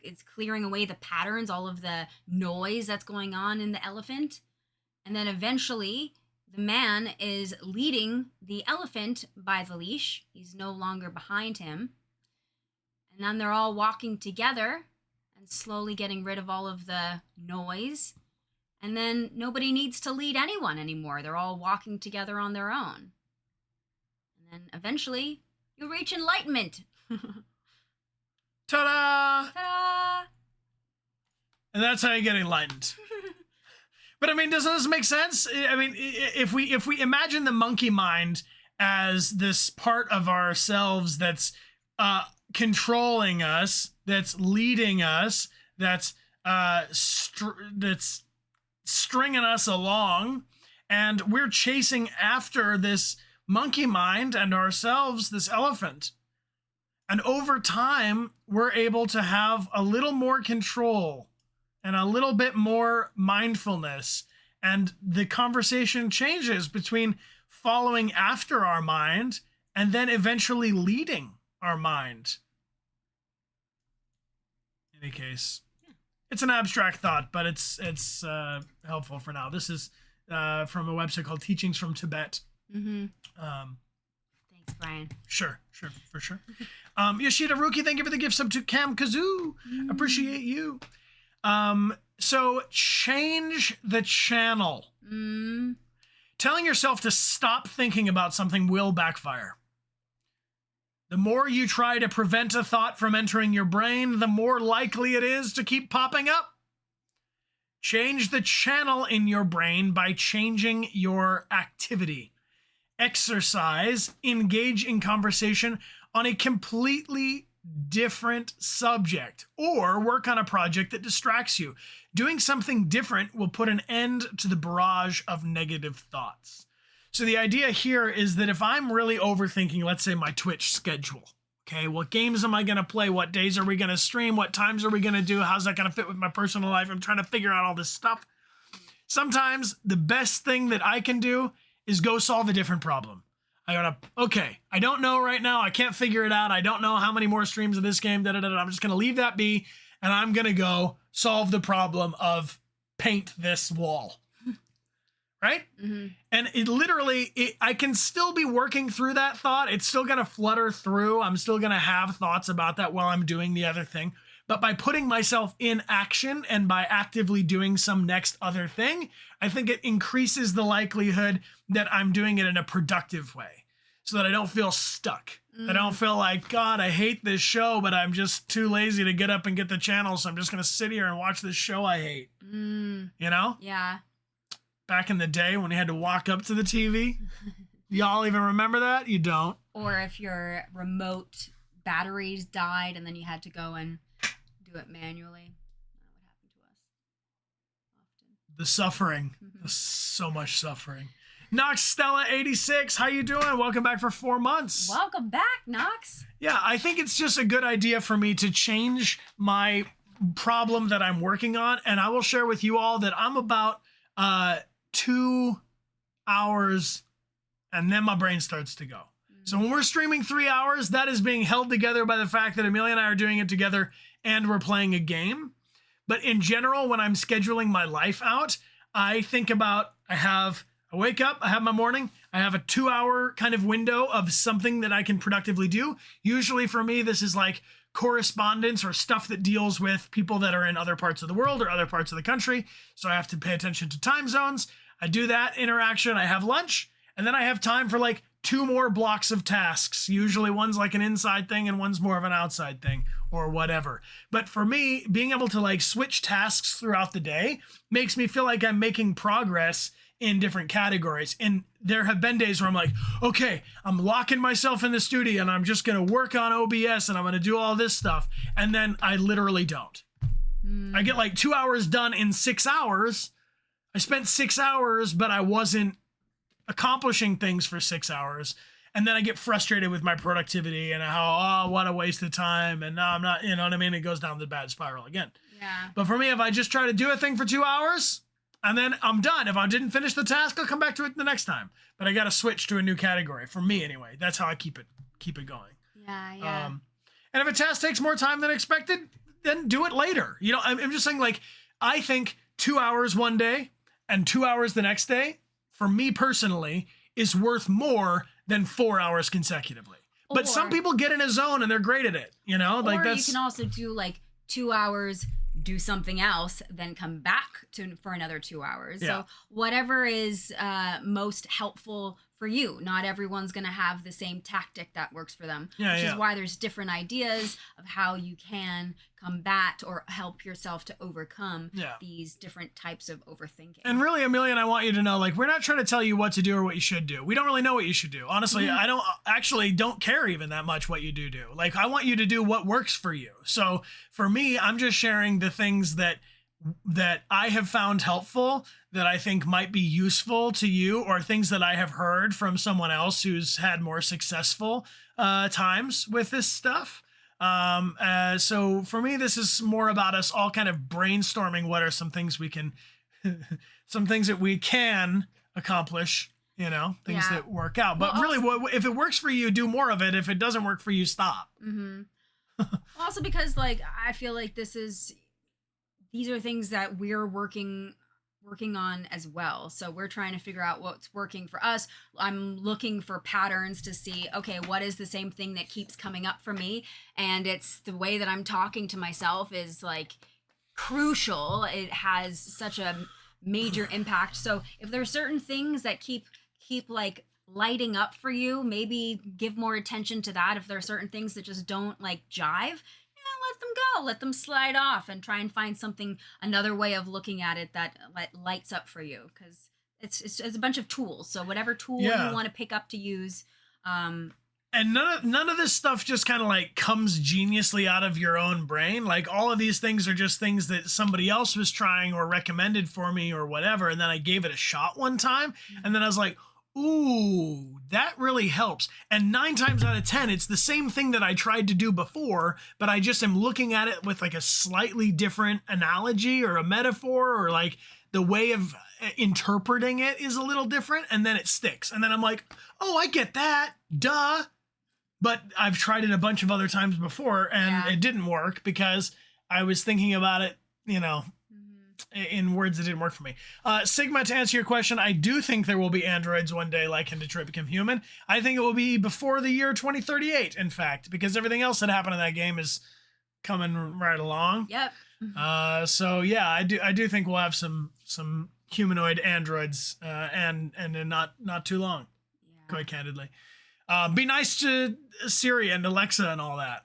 it's clearing away the patterns, all of the noise that's going on in the elephant. And then eventually the man is leading the elephant by the leash. He's no longer behind him. And then they're all walking together and slowly getting rid of all of the noise. And then nobody needs to lead anyone anymore. They're all walking together on their own. And then eventually you'll reach enlightenment. Ta-da! Ta-da! And that's how you get enlightened. But I mean, doesn't this make sense? I mean, if we imagine the monkey mind as this part of ourselves that's controlling us, that's leading us, that's that's stringing us along, and we're chasing after this monkey mind and ourselves, this elephant. And over time, we're able to have a little more control and a little bit more mindfulness. And the conversation changes between following after our mind and then eventually leading our mind. In any case, it's an abstract thought, but it's helpful for now. This is from a website called Teachings from Tibet. Mm-hmm. Thanks, Brian. Sure, for sure. Yoshida Ruki, thank you for the gift sub to Cam Kazoo. Appreciate you. So change the channel. Telling yourself to stop thinking about something will backfire. The more you try to prevent a thought from entering your brain, the more likely it is to keep popping up. Change the channel in your brain by changing your activity. Exercise, engage in conversation on a completely different subject, or work on a project that distracts you. Doing something different will put an end to the barrage of negative thoughts. So the idea here is that if I'm really overthinking, let's say my Twitch schedule, okay, what games am I going to play? What days are we going to stream? What times are we going to do? How's that going to fit with my personal life? I'm trying to figure out all this stuff. Sometimes the best thing that I can do is go solve a different problem. I gotta, okay, I don't know right now. I can't figure it out. I don't know how many more streams of this game. I'm just going to leave that be. And I'm going to go solve the problem of paint this wall. Right? Mm-hmm. And it literally, I can still be working through that thought. It's still going to flutter through. I'm still going to have thoughts about that while I'm doing the other thing. But by putting myself in action and by actively doing some next other thing, I think it increases the likelihood that I'm doing it in a productive way so that I don't feel stuck. I don't feel like, God, I hate this show, but I'm just too lazy to get up and get the channel. So I'm just going to sit here and watch this show I hate. You know? Yeah. Back in the day when you had to walk up to the TV. Y'all even remember that? You don't. Or if your remote batteries died and then you had to go and do it manually. That would happen to us often. The suffering. So much suffering. Knox Stella 86, how you doing? Welcome back for 4 months. Welcome back, Knox. Yeah, I think it's just a good idea for me to change my problem that I'm working on, and I will share with you all that I'm about 2 hours, and then my brain starts to go. So when we're streaming 3 hours, that is being held together by the fact that Amelia and I are doing it together and we're playing a game. But in general, when I'm scheduling my life out, I think about, I wake up, I have my morning, I have a 2 hour kind of window of something that I can productively do. Usually for me, this is like correspondence or stuff that deals with people that are in other parts of the world or other parts of the country. So I have to pay attention to time zones. I do that interaction, I have lunch, and then I have time for like 2 more blocks of tasks. Usually one's like an inside thing and one's more of an outside thing or whatever. But for me, being able to like switch tasks throughout the day makes me feel like I'm making progress in different categories. And there have been days where I'm like, okay, I'm locking myself in the studio and I'm just going to work on OBS and I'm going to do all this stuff. And then I literally don't. I get like 2 hours done in 6 hours. I spent 6 hours, but I wasn't accomplishing things for 6 hours. And then I get frustrated with my productivity and how, what a waste of time. And now I'm not, you know what I mean? It goes down the bad spiral again. Yeah. But for me, if I just try to do a thing for 2 hours and then I'm done, if I didn't finish the task, I'll come back to it the next time. But I got to switch to a new category for me anyway. That's how I keep it going. Yeah. And if a task takes more time than expected, then do it later. You know, I'm just saying, like, I think 2 hours one day and 2 hours the next day, for me personally, is worth more than 4 hours consecutively. But some people get in a zone and they're great at it, you know? Like you can also do like 2 hours, do something else, then come back for another 2 hours. Yeah. So whatever is most helpful for you. Not everyone's going to have the same tactic that works for them, which is why there's different ideas of how you can combat or help yourself to overcome these different types of overthinking. And really, Amelia and I want you to know, like, we're not trying to tell you what to do or what you should do. We don't really know what you should do. Honestly, I don't care even that much what you do. Like, I want you to do what works for you. So for me, I'm just sharing the things that I have found helpful, that I think might be useful to you, or things that I have heard from someone else who's had more successful times with this stuff. So for me, this is more about us all kind of brainstorming what are some things we can, some things that we can accomplish, things that work out. But really, if it works for you, do more of it. If it doesn't work for you, stop. Mm-hmm. Also, because like, I feel like these are things that we're working on as well. So we're trying to figure out what's working for us. I'm looking for patterns to see, okay, what is the same thing that keeps coming up for me? And it's the way that I'm talking to myself is like crucial. It has such a major impact. So if there are certain things that keep like lighting up for you, maybe give more attention to that. If there are certain things that just don't like jive, let them go, let them slide off, and try and find another way of looking at it that lights up for you, because it's a bunch of tools. So whatever tool you want to pick up to use. And none of this stuff just kind of like comes geniusly out of your own brain. Like, all of these things are just things that somebody else was trying or recommended for me or whatever. And then I gave it a shot one time, and then I was like, ooh, that really helps. And 9 times out of 10, it's the same thing that I tried to do before, but I just am looking at it with like a slightly different analogy or a metaphor, or like the way of interpreting it is a little different, and then it sticks. And then I'm like, oh, I get that. Duh. But I've tried it a bunch of other times before, and it didn't work because I was thinking about it, in words that didn't work for me. Sigma, to answer your question, I do think there will be androids one day like in Detroit Become Human. I think it will be before the year 2038, in fact, because everything else that happened in that game is coming right along. Yep. So yeah, I do think we'll have some humanoid androids, and in not too long, quite candidly. Be nice to Siri and Alexa and all that.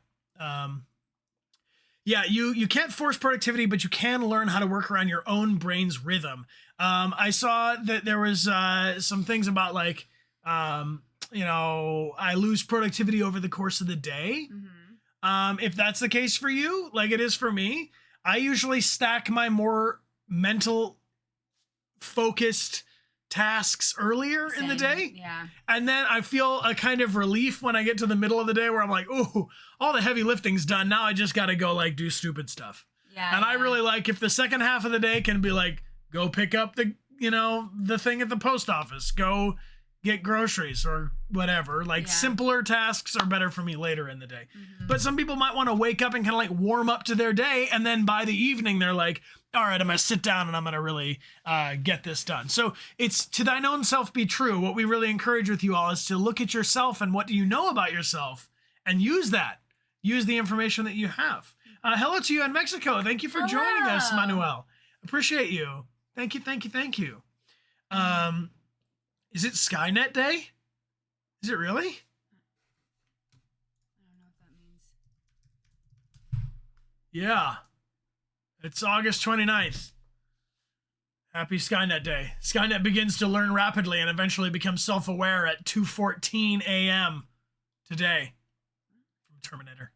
Yeah, you can't force productivity, but you can learn how to work around your own brain's rhythm. I saw that there was some things about like, I lose productivity over the course of the day. Mm-hmm. If that's the case for you, like it is for me, I usually stack my more mental focused tasks earlier in the day. Yeah. And then I feel a kind of relief when I get to the middle of the day where I'm like, ooh, all the heavy lifting's done. Now I just got to go like do stupid stuff. Yeah. And I really like if the second half of the day can be like, go pick up the thing at the post office, go get groceries or whatever. Like simpler tasks are better for me later in the day. Mm-hmm. But some people might want to wake up and kind of like warm up to their day. And then by the evening, they're like, all right, I'm going to sit down and I'm going to really get this done. So it's to thine own self be true. What we really encourage with you all is to look at yourself and what do you know about yourself, and use that. Use the information that you have. Hello to you in Mexico. Thank you for joining us, Manuel. Appreciate you. Thank you. Is it Skynet Day? Is it really? I don't know what that means. Yeah. It's August 29th. Happy Skynet Day. Skynet begins to learn rapidly and eventually becomes self-aware at 2:14 a.m. today. From Terminator.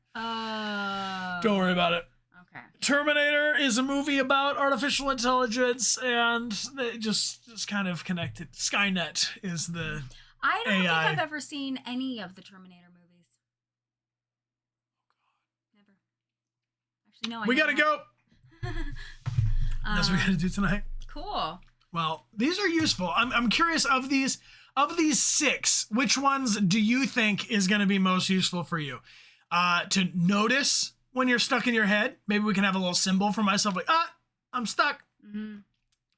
Don't worry about it. Okay. Terminator is a movie about artificial intelligence, and they just kind of connected. Skynet is the I don't AI. think I've ever seen any of the Terminator movies. Never. Actually, no. We gotta go. That's what we gotta do tonight. Cool. Well, these are useful. I'm curious, of these 6, which ones do you think is going to be most useful for you? To notice when you're stuck in your head. Maybe we can have a little symbol for myself, like, I'm stuck. Mm-hmm.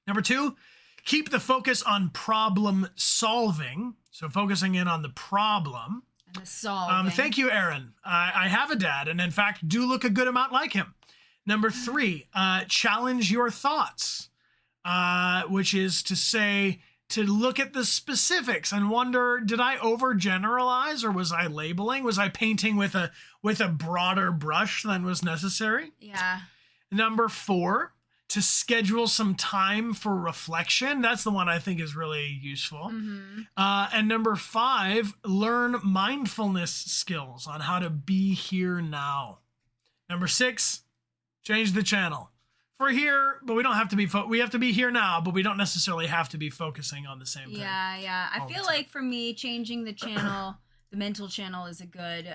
Number 2, keep the focus on problem solving. So focusing in on the problem. And the solving. Thank you, Aaron. I have a dad, and in fact, do look a good amount like him. Number 3, challenge your thoughts, which is to say, to look at the specifics and wonder, did I overgeneralize, or was I labeling? Was I painting with a broader brush than was necessary? Yeah. Number 4, to schedule some time for reflection. That's the one I think is really useful. And number 5, learn mindfulness skills on how to be here now. Number 6, change the channel. We're here, but we don't have to be. We have to be here now, but we don't necessarily have to be focusing on the same thing. Yeah. I feel like for me, changing the channel, the mental channel, is a good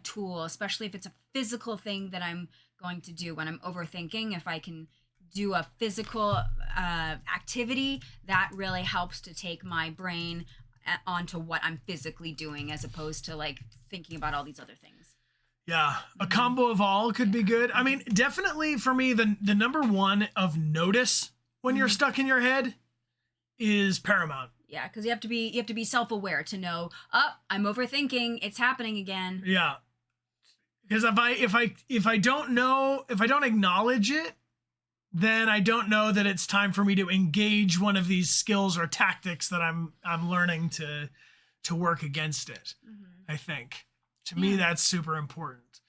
tool, especially if it's a physical thing that I'm going to do when I'm overthinking. If I can do a physical activity, that really helps to take my brain onto what I'm physically doing, as opposed to like thinking about all these other things. Yeah, a combo of all could be good. I mean, definitely for me, the number 1 of notice when you're stuck in your head is paramount. Yeah, because you have to be self-aware to know, I'm overthinking, it's happening again. Yeah, because if I don't acknowledge it, then I don't know that it's time for me to engage one of these skills or tactics that I'm learning to work against it. I think. To me, that's super important.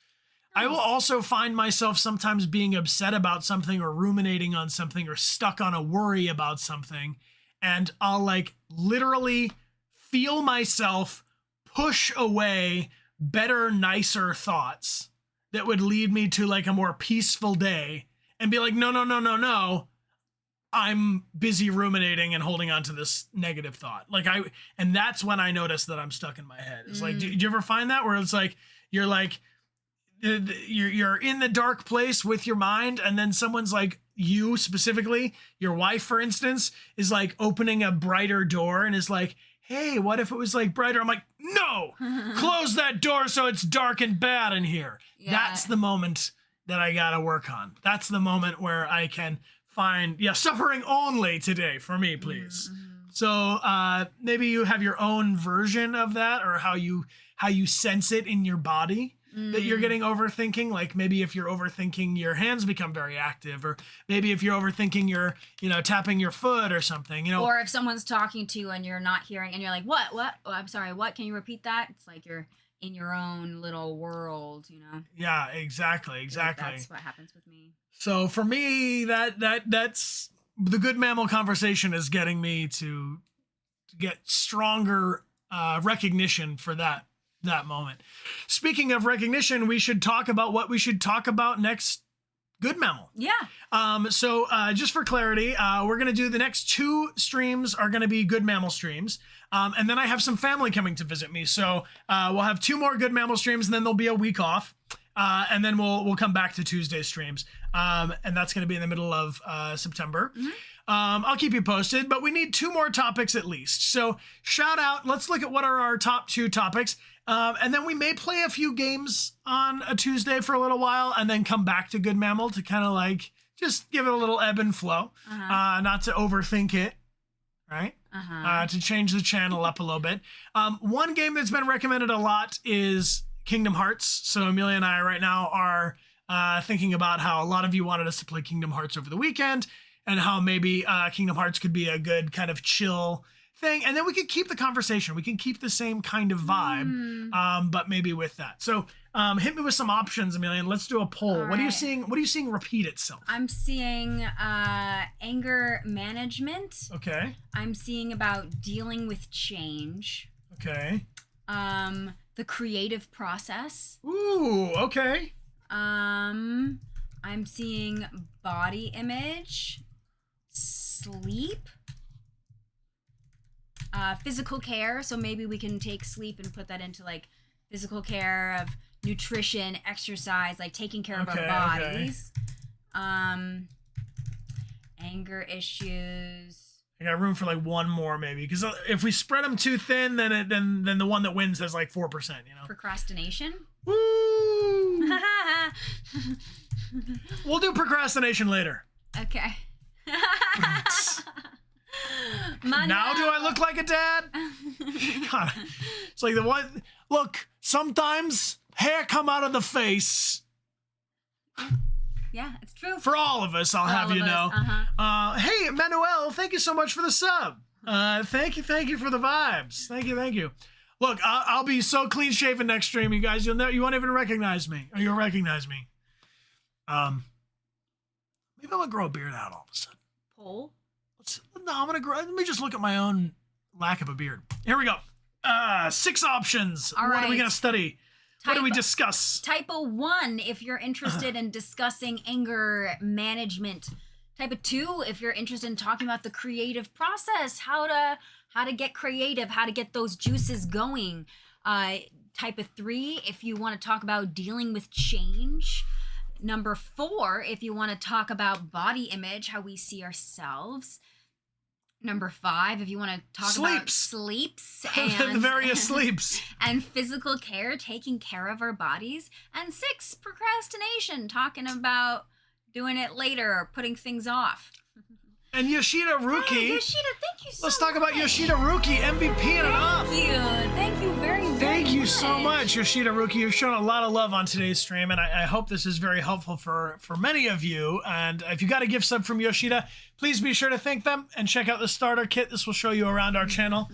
Nice. I will also find myself sometimes being upset about something, or ruminating on something, or stuck on a worry about something. And I'll like literally feel myself push away better, nicer thoughts that would lead me to like a more peaceful day, and be like, no. I'm busy ruminating and holding on to this negative thought. And that's when I notice that I'm stuck in my head. It's like, do you ever find that where it's like, you're in the dark place with your mind, and then someone's like, you specifically, your wife, for instance, is like opening a brighter door and is like, hey, what if it was like brighter? I'm like, no, close that door so it's dark and bad in here. Yeah. That's the moment that I gotta work on. That's the moment where I can find, suffering only today for me, please. So maybe you have your own version of that, or how you sense it in your body that you're getting overthinking. Like maybe if you're overthinking, your hands become very active, or maybe if you're overthinking, you're tapping your foot or something. Or if someone's talking to you and you're not hearing, and you're like, what? Oh, I'm sorry, what? Can you repeat that? It's like you're in your own little world, Yeah, exactly. Like that's what happens with me. So for me, that's the good mammal conversation is getting me to get stronger recognition for that moment. Speaking of recognition, we should talk about what we should talk about next. Good mammal. Yeah. So just for clarity, we're going to do the next 2 streams are going to be good mammal streams. And then I have some family coming to visit me. So we'll have 2 more good mammal streams, and then there'll be a week off. And then we'll come back to Tuesday streams. And that's going to be in the middle of September. I'll keep you posted, but we need 2 more topics at least. So shout out. Let's look at what are our top 2 topics. And then we may play a few games on a Tuesday for a little while, and then come back to Good Mammal to kind of like just give it a little ebb and flow, not to overthink it, right? To change the channel up a little bit. One game that's been recommended a lot is Kingdom Hearts. So Amelia and I right now are thinking about how a lot of you wanted us to play Kingdom Hearts over the weekend, and how maybe Kingdom Hearts could be a good kind of chill thing. And then we could keep the conversation. We can keep the same kind of vibe, but maybe with that. So hit me with some options, Amelia, and let's do a poll. All what are you seeing? What are you seeing repeat itself? I'm seeing anger management. Okay. I'm seeing about dealing with change. Okay. The creative process. Ooh, okay. I'm seeing body image, sleep, physical care. So maybe we can take sleep and put that into like physical care of nutrition, exercise, like taking care of our bodies. Okay. Anger issues. I got room for like 1 more maybe, because if we spread them too thin, then the one that wins has like 4%. Procrastination. Woo! We'll do procrastination later. Okay. Now do I look like a dad? God, it's like the one. Look, sometimes hair come out of the face. Yeah, it's true. For all of us, I'll have you know. Hey, Manuel, thank you so much for the sub. Thank you for the vibes. Thank you. Look, I'll be so clean shaven next stream, you guys. You won't even recognize me, or you'll recognize me. Maybe I'm gonna grow a beard out all of a sudden. Poll? I'm gonna grow. Let me just look at my own lack of a beard. Here we go. 6 options. All right. What are we gonna study? What do we discuss? Typo 1, if you're interested in discussing anger management. Type 2, if you're interested in talking about the creative process, how to get creative, how to get those juices going. Type 3, if you want to talk about dealing with change. Number 4, if you want to talk about body image, how we see ourselves. Number 5, if you want to talk about sleeps and the various sleeps and physical care, taking care of our bodies. And 6, procrastination, talking about doing it later or putting things off. And Yoshida Ruki. Hey, Yoshida, thank you so much. Let's talk about Yoshida Ruki, MVP and up. Thank you very much. Thank you so much, Yoshida Ruki. You've shown a lot of love on today's stream, and I hope this is very helpful for many of you. And if you got a gift sub from Yoshida, please be sure to thank them and check out the starter kit. This will show you around our channel.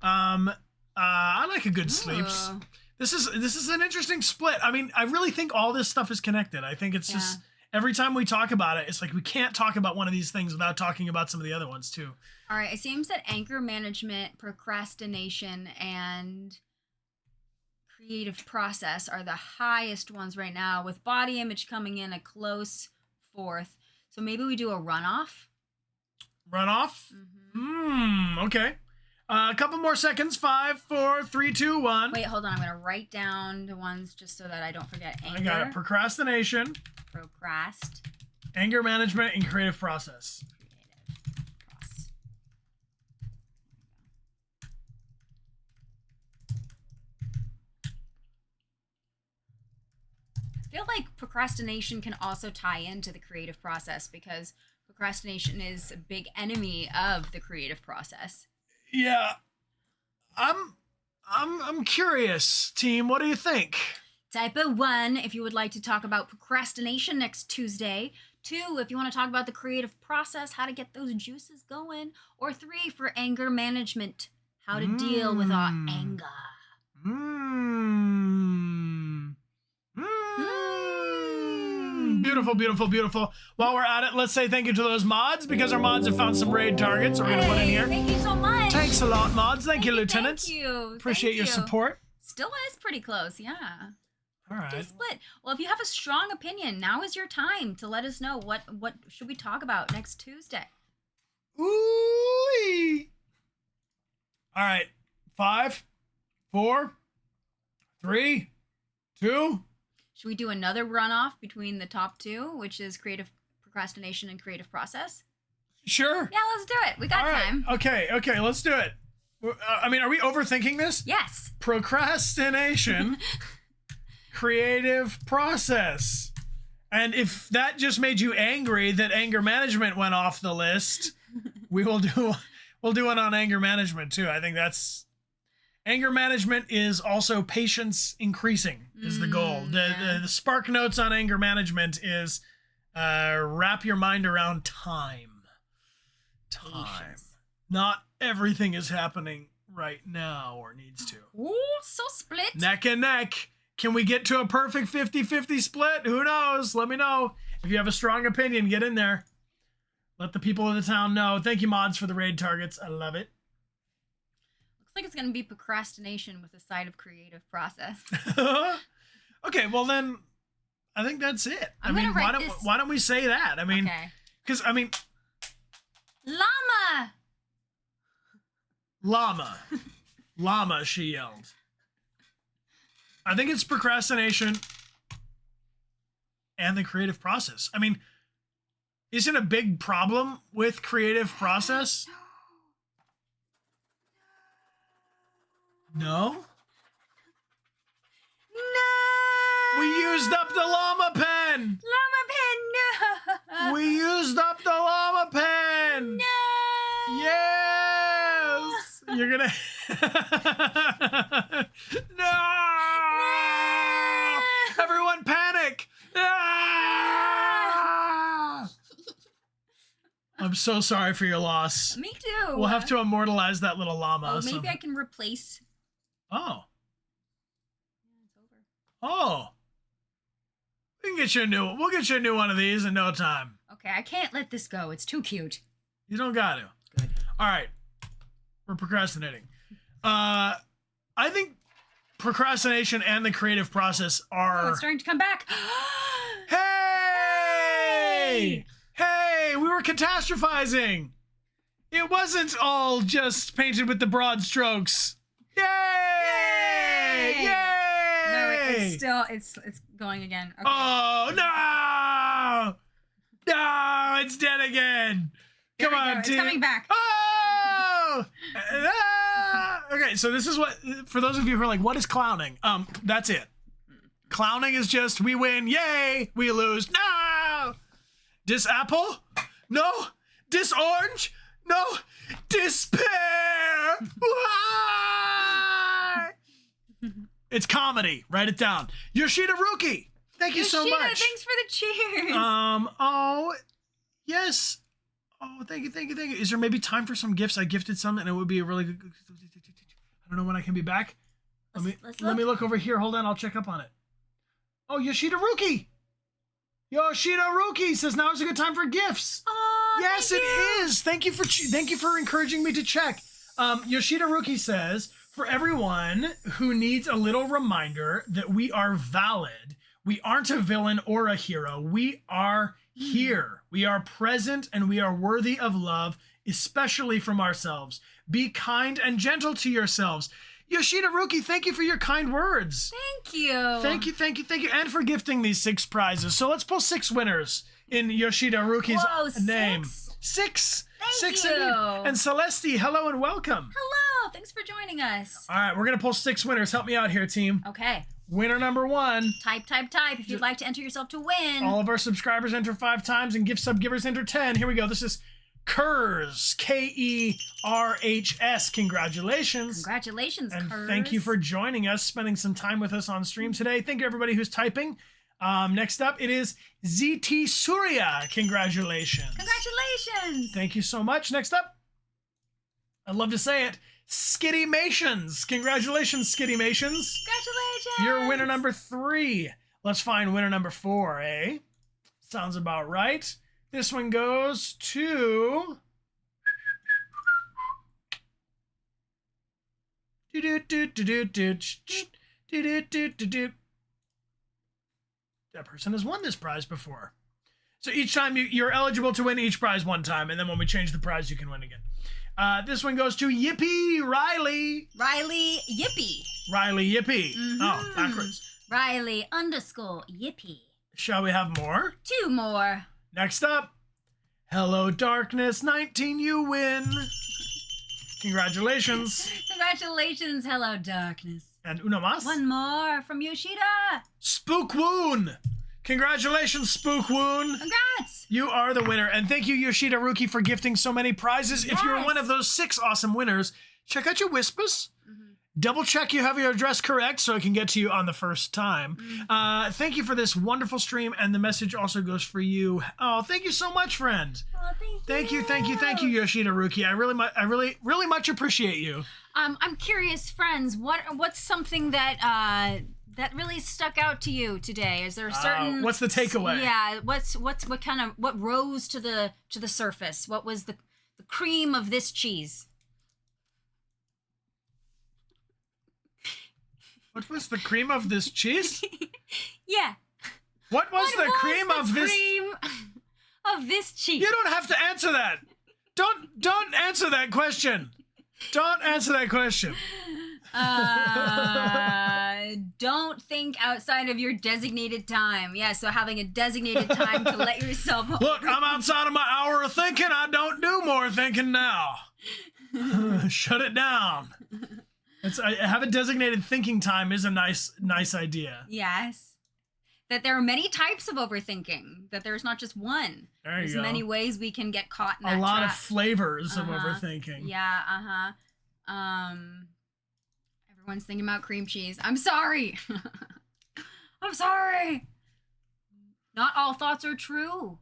I like a good sleeps. This is an interesting split. I mean, I really think all this stuff is connected. I think it's just every time we talk about it, it's like we can't talk about one of these things without talking about some of the other ones too. All right, it seems that anger management, procrastination, and creative process are the highest ones right now, with body image coming in a close 4th. So maybe we do a runoff. Runoff? Okay. A couple more seconds. 5, 4, 3, 2, 1. Wait, hold on. I'm going to write down the ones just so that I don't forget. Anger. I got it. Procrastination. Anger management and creative process. I feel like procrastination can also tie into the creative process, because procrastination is a big enemy of the creative process. Yeah. I'm curious, team. What do you think? Type 1 if you would like to talk about procrastination next Tuesday. 2 if you want to talk about the creative process, how to get those juices going. Or 3 for anger management, how to deal with our anger. Beautiful, beautiful, beautiful. While we're at it, let's say thank you to those mods, because our mods have found some raid targets we're going to put in here. Thank you so much. Thanks a lot, mods. Thank you, lieutenants. Thank you. Appreciate your support. Still is pretty close, yeah. All right. Split. Well, if you have a strong opinion, now is your time to let us know what should we talk about next Tuesday. Ooh. All right. 5, 4, 3, 2. Should we do another runoff between the top 2, which is creative procrastination and creative process? Sure. Yeah, let's do it. We got time. Okay, let's do it. I mean, are we overthinking this? Yes. Procrastination, creative process. And if that just made you angry that anger management went off the list, we'll do it on anger management too. I think that's anger management is also patience increasing is the goal. The spark notes on anger management is wrap your mind around time. Patience. Not everything is happening right now or needs to. Ooh, so split. Neck and neck. Can we get to a perfect 50-50 split? Who knows? Let me know. If you have a strong opinion, get in there. Let the people of the town know. Thank you, mods, for the raid targets. I love it. Looks like it's going to be procrastination with a side of creative process. Okay, well then, I think that's it. Why don't we say that? I mean, because Llama, she yelled. I think it's procrastination and the creative process. I mean, isn't a big problem with creative process? No? No! We used up the llama pen! Llama pen, no! We used up the llama pen! No! Yes! You're gonna... No! Everyone panic! Ah! I'm so sorry for your loss. Me too. We'll have to immortalize that little llama. Oh, maybe I can replace. Oh. It's over. Oh. We can get you a new. We'll get you a new one of these in no time. Okay, I can't let this go. It's too cute. You don't got to. Good. All right. We're procrastinating. I think procrastination and the creative process are. Oh, it's starting to come back. Hey! Hey! We were catastrophizing. It wasn't all just painted with the broad strokes. Yay! Yay! No, it's still it's going again. Okay. Oh no! No, it's dead again. There Come we on, go. It's team. coming back. Oh! Okay, so this is what, for those of you who are like, what is clowning? That's it. Clowning is just, we win, yay! We lose, no! Dis apple? No! Dis orange? No! Despair! Why? It's comedy. Write it down. Yoshida Ruki! Thank you so much. Thanks for the cheers. Oh, yes. Oh, thank you. Is there maybe time for some gifts? I gifted some, and it would be a really good. I don't know when I can be back. Let me look over here. Hold on, I'll check up on it. Oh, Yoshida Ruki. Yoshida Ruki says now is a good time for gifts. Oh, yes, it is. Thank you for encouraging me to check. Yoshida Ruki says, for everyone who needs a little reminder that we are valid, we aren't a villain or a hero. We are here. We are present and we are worthy of love, especially from ourselves. Be kind and gentle to yourselves. Yoshida Ruki, thank you for your kind words. Thank you. Thank you. And for gifting these 6 prizes. So let's pull 6 winners in Yoshida Ruki's name. 6? Thank you. Indeed. And Celeste, hello and welcome. Hello. Thanks for joining us. All right, we're going to pull 6 winners. Help me out here, team. Okay. Winner number 1. Type if you'd like to enter yourself to win. All of our subscribers enter 5 times and gift sub givers enter 10. Here we go. This is Kurz, Kerhs. Congratulations. Congratulations, and Kurz. thank you for joining us, spending some time with us on stream today. Thank you, everybody who's typing. Next up, it is ZT Surya. Congratulations. Congratulations. Thank you so much. Next up, I'd love to say it, Skittymations. Congratulations, Skittymations. Congratulations. You're winner number 3. Let's find winner number 4, eh? Sounds about right. This one goes to... That person has won this prize before. So each time you're eligible to win each prize one time, and then when we change the prize, you can win again. This one goes to Yippee Riley. Riley Yippee. Riley Yippee. Mm-hmm. Oh, backwards. Riley _Yippee. Shall we have more? 2 more. Next up, Hello Darkness 19, you win. Congratulations. Congratulations, Hello Darkness. And uno más. 1 more from Yoshida. Spook Woon. Congratulations, Spook Woon. Congrats. You are the winner. And thank you, Yoshida Ruki, for gifting so many prizes. Yes. If you're one of those 6 awesome winners, check out your Whispers. Double check you have your address correct so I can get to you on the first time. Thank you for this wonderful stream, and the message also goes for you. Oh, thank you so much, friend. Oh, thank you, Yoshida Ruki. I really much appreciate you. I'm curious, friends. What's something that that really stuck out to you today? Is there a certain what's the takeaway? Yeah. What rose to the surface? What was the cream of this cheese? What was the cream of this cheese? Yeah. What was the cream of this? Cream of this cheese. You don't have to answer that. Don't answer that question. Don't answer that question. Don't think outside of your designated time. Yeah, so having a designated time to let yourself... Look, I'm outside of my hour of thinking. I don't do more thinking now. Shut it down. Have a designated thinking time is a nice idea. Yes. That there are many types of overthinking. That there's not just one. There's many ways we can get caught in that A lot trap. of flavors of overthinking. Yeah, everyone's thinking about cream cheese. I'm sorry. I'm sorry. Not all thoughts are true.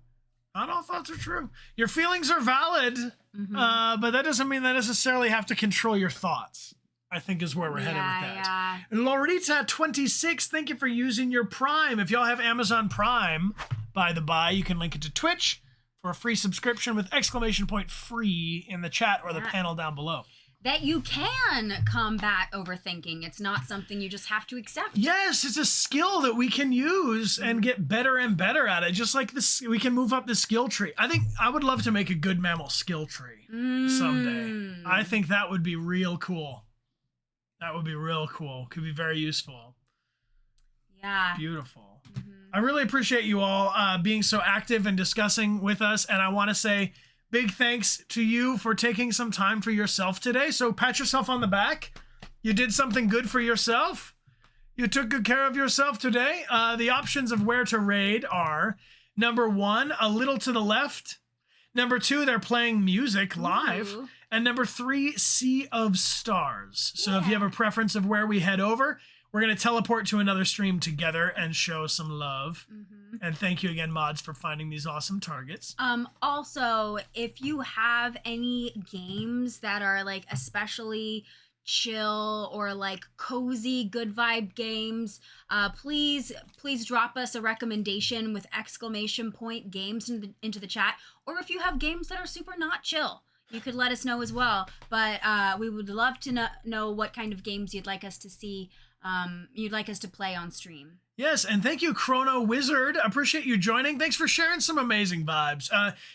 Not all thoughts are true. Your feelings are valid, but that doesn't mean they necessarily have to control your thoughts, I think is where we're headed with that. Yeah. Lorita26, thank you for using your Prime. If y'all have Amazon Prime, by the by, you can link it to Twitch for a free subscription with exclamation point free in the chat or the panel down below. That you can combat overthinking. It's not something you just have to accept. Yes, it's a skill that we can use and get better and better at it. Just like this, we can move up the skill tree. I think I would love to make a good mammal skill tree someday. I think that would be real cool. That would be real cool. Could be very useful. Yeah. Beautiful. I really appreciate you all being so active and discussing with us. And I want to say big thanks to you for taking some time for yourself today. So pat yourself on the back. You did something good for yourself. You took good care of yourself today. The options of where to raid are, number 1, a little to the left. Number 2, they're playing music live. Ooh. And number 3, Sea of Stars. So if you have a preference of where we head over, we're going to teleport to another stream together and show some love. And thank you again, mods, for finding these awesome targets. Also, if you have any games that are like especially chill or like cozy, good vibe games, please drop us a recommendation with exclamation point games into the chat. Or if you have games that are super not chill, you could let us know as well. But we would love to know what kind of games you'd like us to see. You'd like us to play on stream. Yes, and thank you, Chrono Wizard. Appreciate you joining. Thanks for sharing some amazing vibes.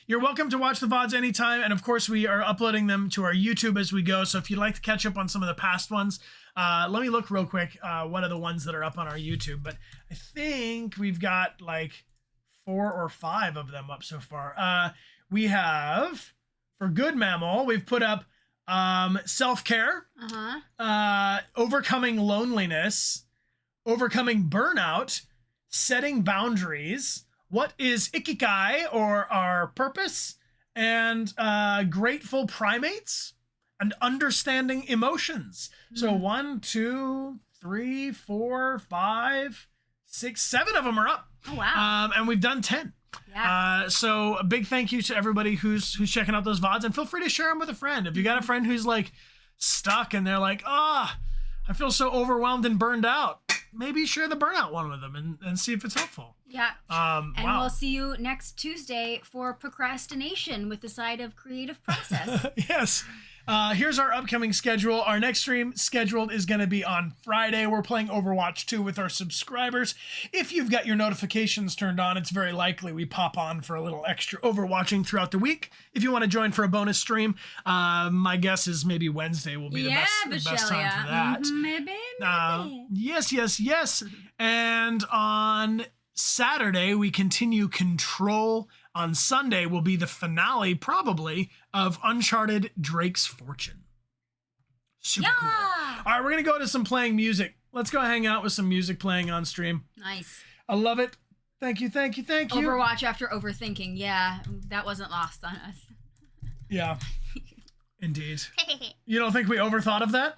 You're welcome to watch the VODs anytime, and of course, we are uploading them to our YouTube as we go, so if you'd like to catch up on some of the past ones, let me look real quick what are the ones that are up on our YouTube, but I think we've got like 4 or 5 of them up so far. We have, for Good Mammal, we've put up self-care, overcoming loneliness, overcoming burnout, setting boundaries, what is ikigai or our purpose, and grateful primates, and understanding emotions. So 1, 2, 3, 4, 5, 6, 7 of them are up. Oh wow! And we've done 10. Yeah. So a big thank you to everybody who's checking out those VODs, and feel free to share them with a friend. If you got a friend who's like stuck and they're like, I feel so overwhelmed and burned out, maybe share the burnout one with them and see if it's helpful. Yeah. And we'll see you next Tuesday for procrastination with the side of creative process. Yes. Here's our upcoming schedule. Our next stream scheduled is going to be on Friday. We're playing Overwatch 2 with our subscribers. If you've got your notifications turned on, it's very likely we pop on for a little extra Overwatching throughout the week. If you want to join for a bonus stream, my guess is maybe Wednesday will be the best time for that. Maybe. Yes. And on Saturday, we continue Control. On Sunday will be the finale, probably, of Uncharted Drake's Fortune. Super cool. All right, we're going to go to some playing music. Let's go hang out with some music playing on stream. Nice. I love it. Thank you. Overwatch after overthinking. Yeah, that wasn't lost on us. Yeah, indeed. You don't think we overthought of that?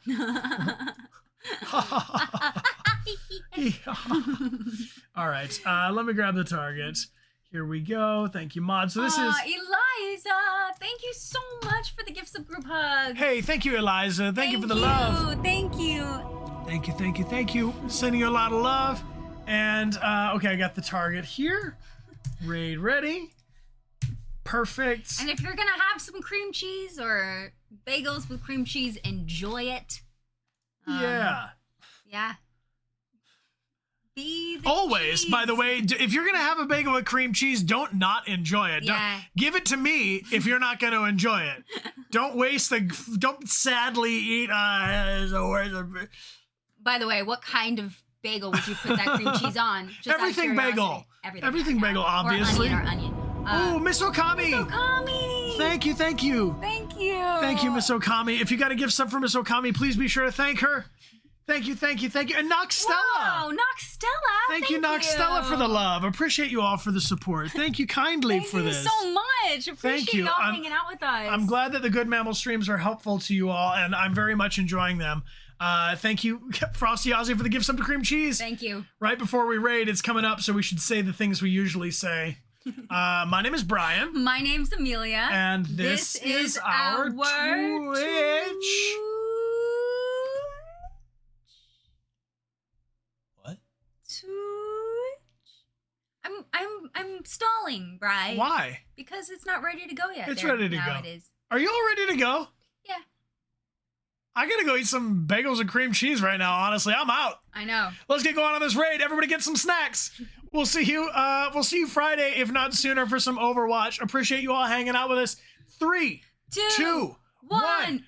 All right, let me grab the target. Here we go. Thank you, Mod. So this is Eliza. Thank you so much for the gift sub group hug. Hey, thank you, Eliza. Thank you for the love. Thank you. Thank you. Sending you a lot of love. And okay, I got the target here. Raid ready. Perfect. And if you're gonna have some cream cheese or bagels with cream cheese, enjoy it. Yeah. Always, cheese. By the way, if you're gonna have a bagel with cream cheese, don't not enjoy it. Yeah. Give it to me if you're not gonna enjoy it. Don't sadly eat. By the way, what kind of bagel would you put that cream chease on? Just everything bagel. Everything bagel, obviously. Or onion. Oh, Miss Okami. Miss Okami. Thank you. Thank you, Miss Okami. If you got a gift sub for Miss Okami, please be sure to thank her. Thank you. And Noxtella. Wow, Noxtella. Thank you, Noxtella, for the love. Appreciate you all for the support. Thank you kindly for this. Thank you so much. Appreciate y'all hanging out with us. I'm glad that the Good Mammal streams are helpful to you all, and I'm very much enjoying them. Thank you, Frosty Ozzy, for the gift sub to cream cheese. Thank you. Right before we raid, it's coming up, so we should say the things we usually say. My name is Brian. My name's Amelia. And this is our Twitch. What? I'm stalling, Brian. Why? Because it's not ready to go yet. It's ready to go. Now it is. Are you all ready to go? Yeah. I gotta go eat some bagels and cream cheese right now. Honestly, I'm out. I know. Let's get going on this raid. Everybody get some snacks. We'll see you Friday, if not sooner, for some Overwatch. Appreciate you all hanging out with us. 3, 2, 1.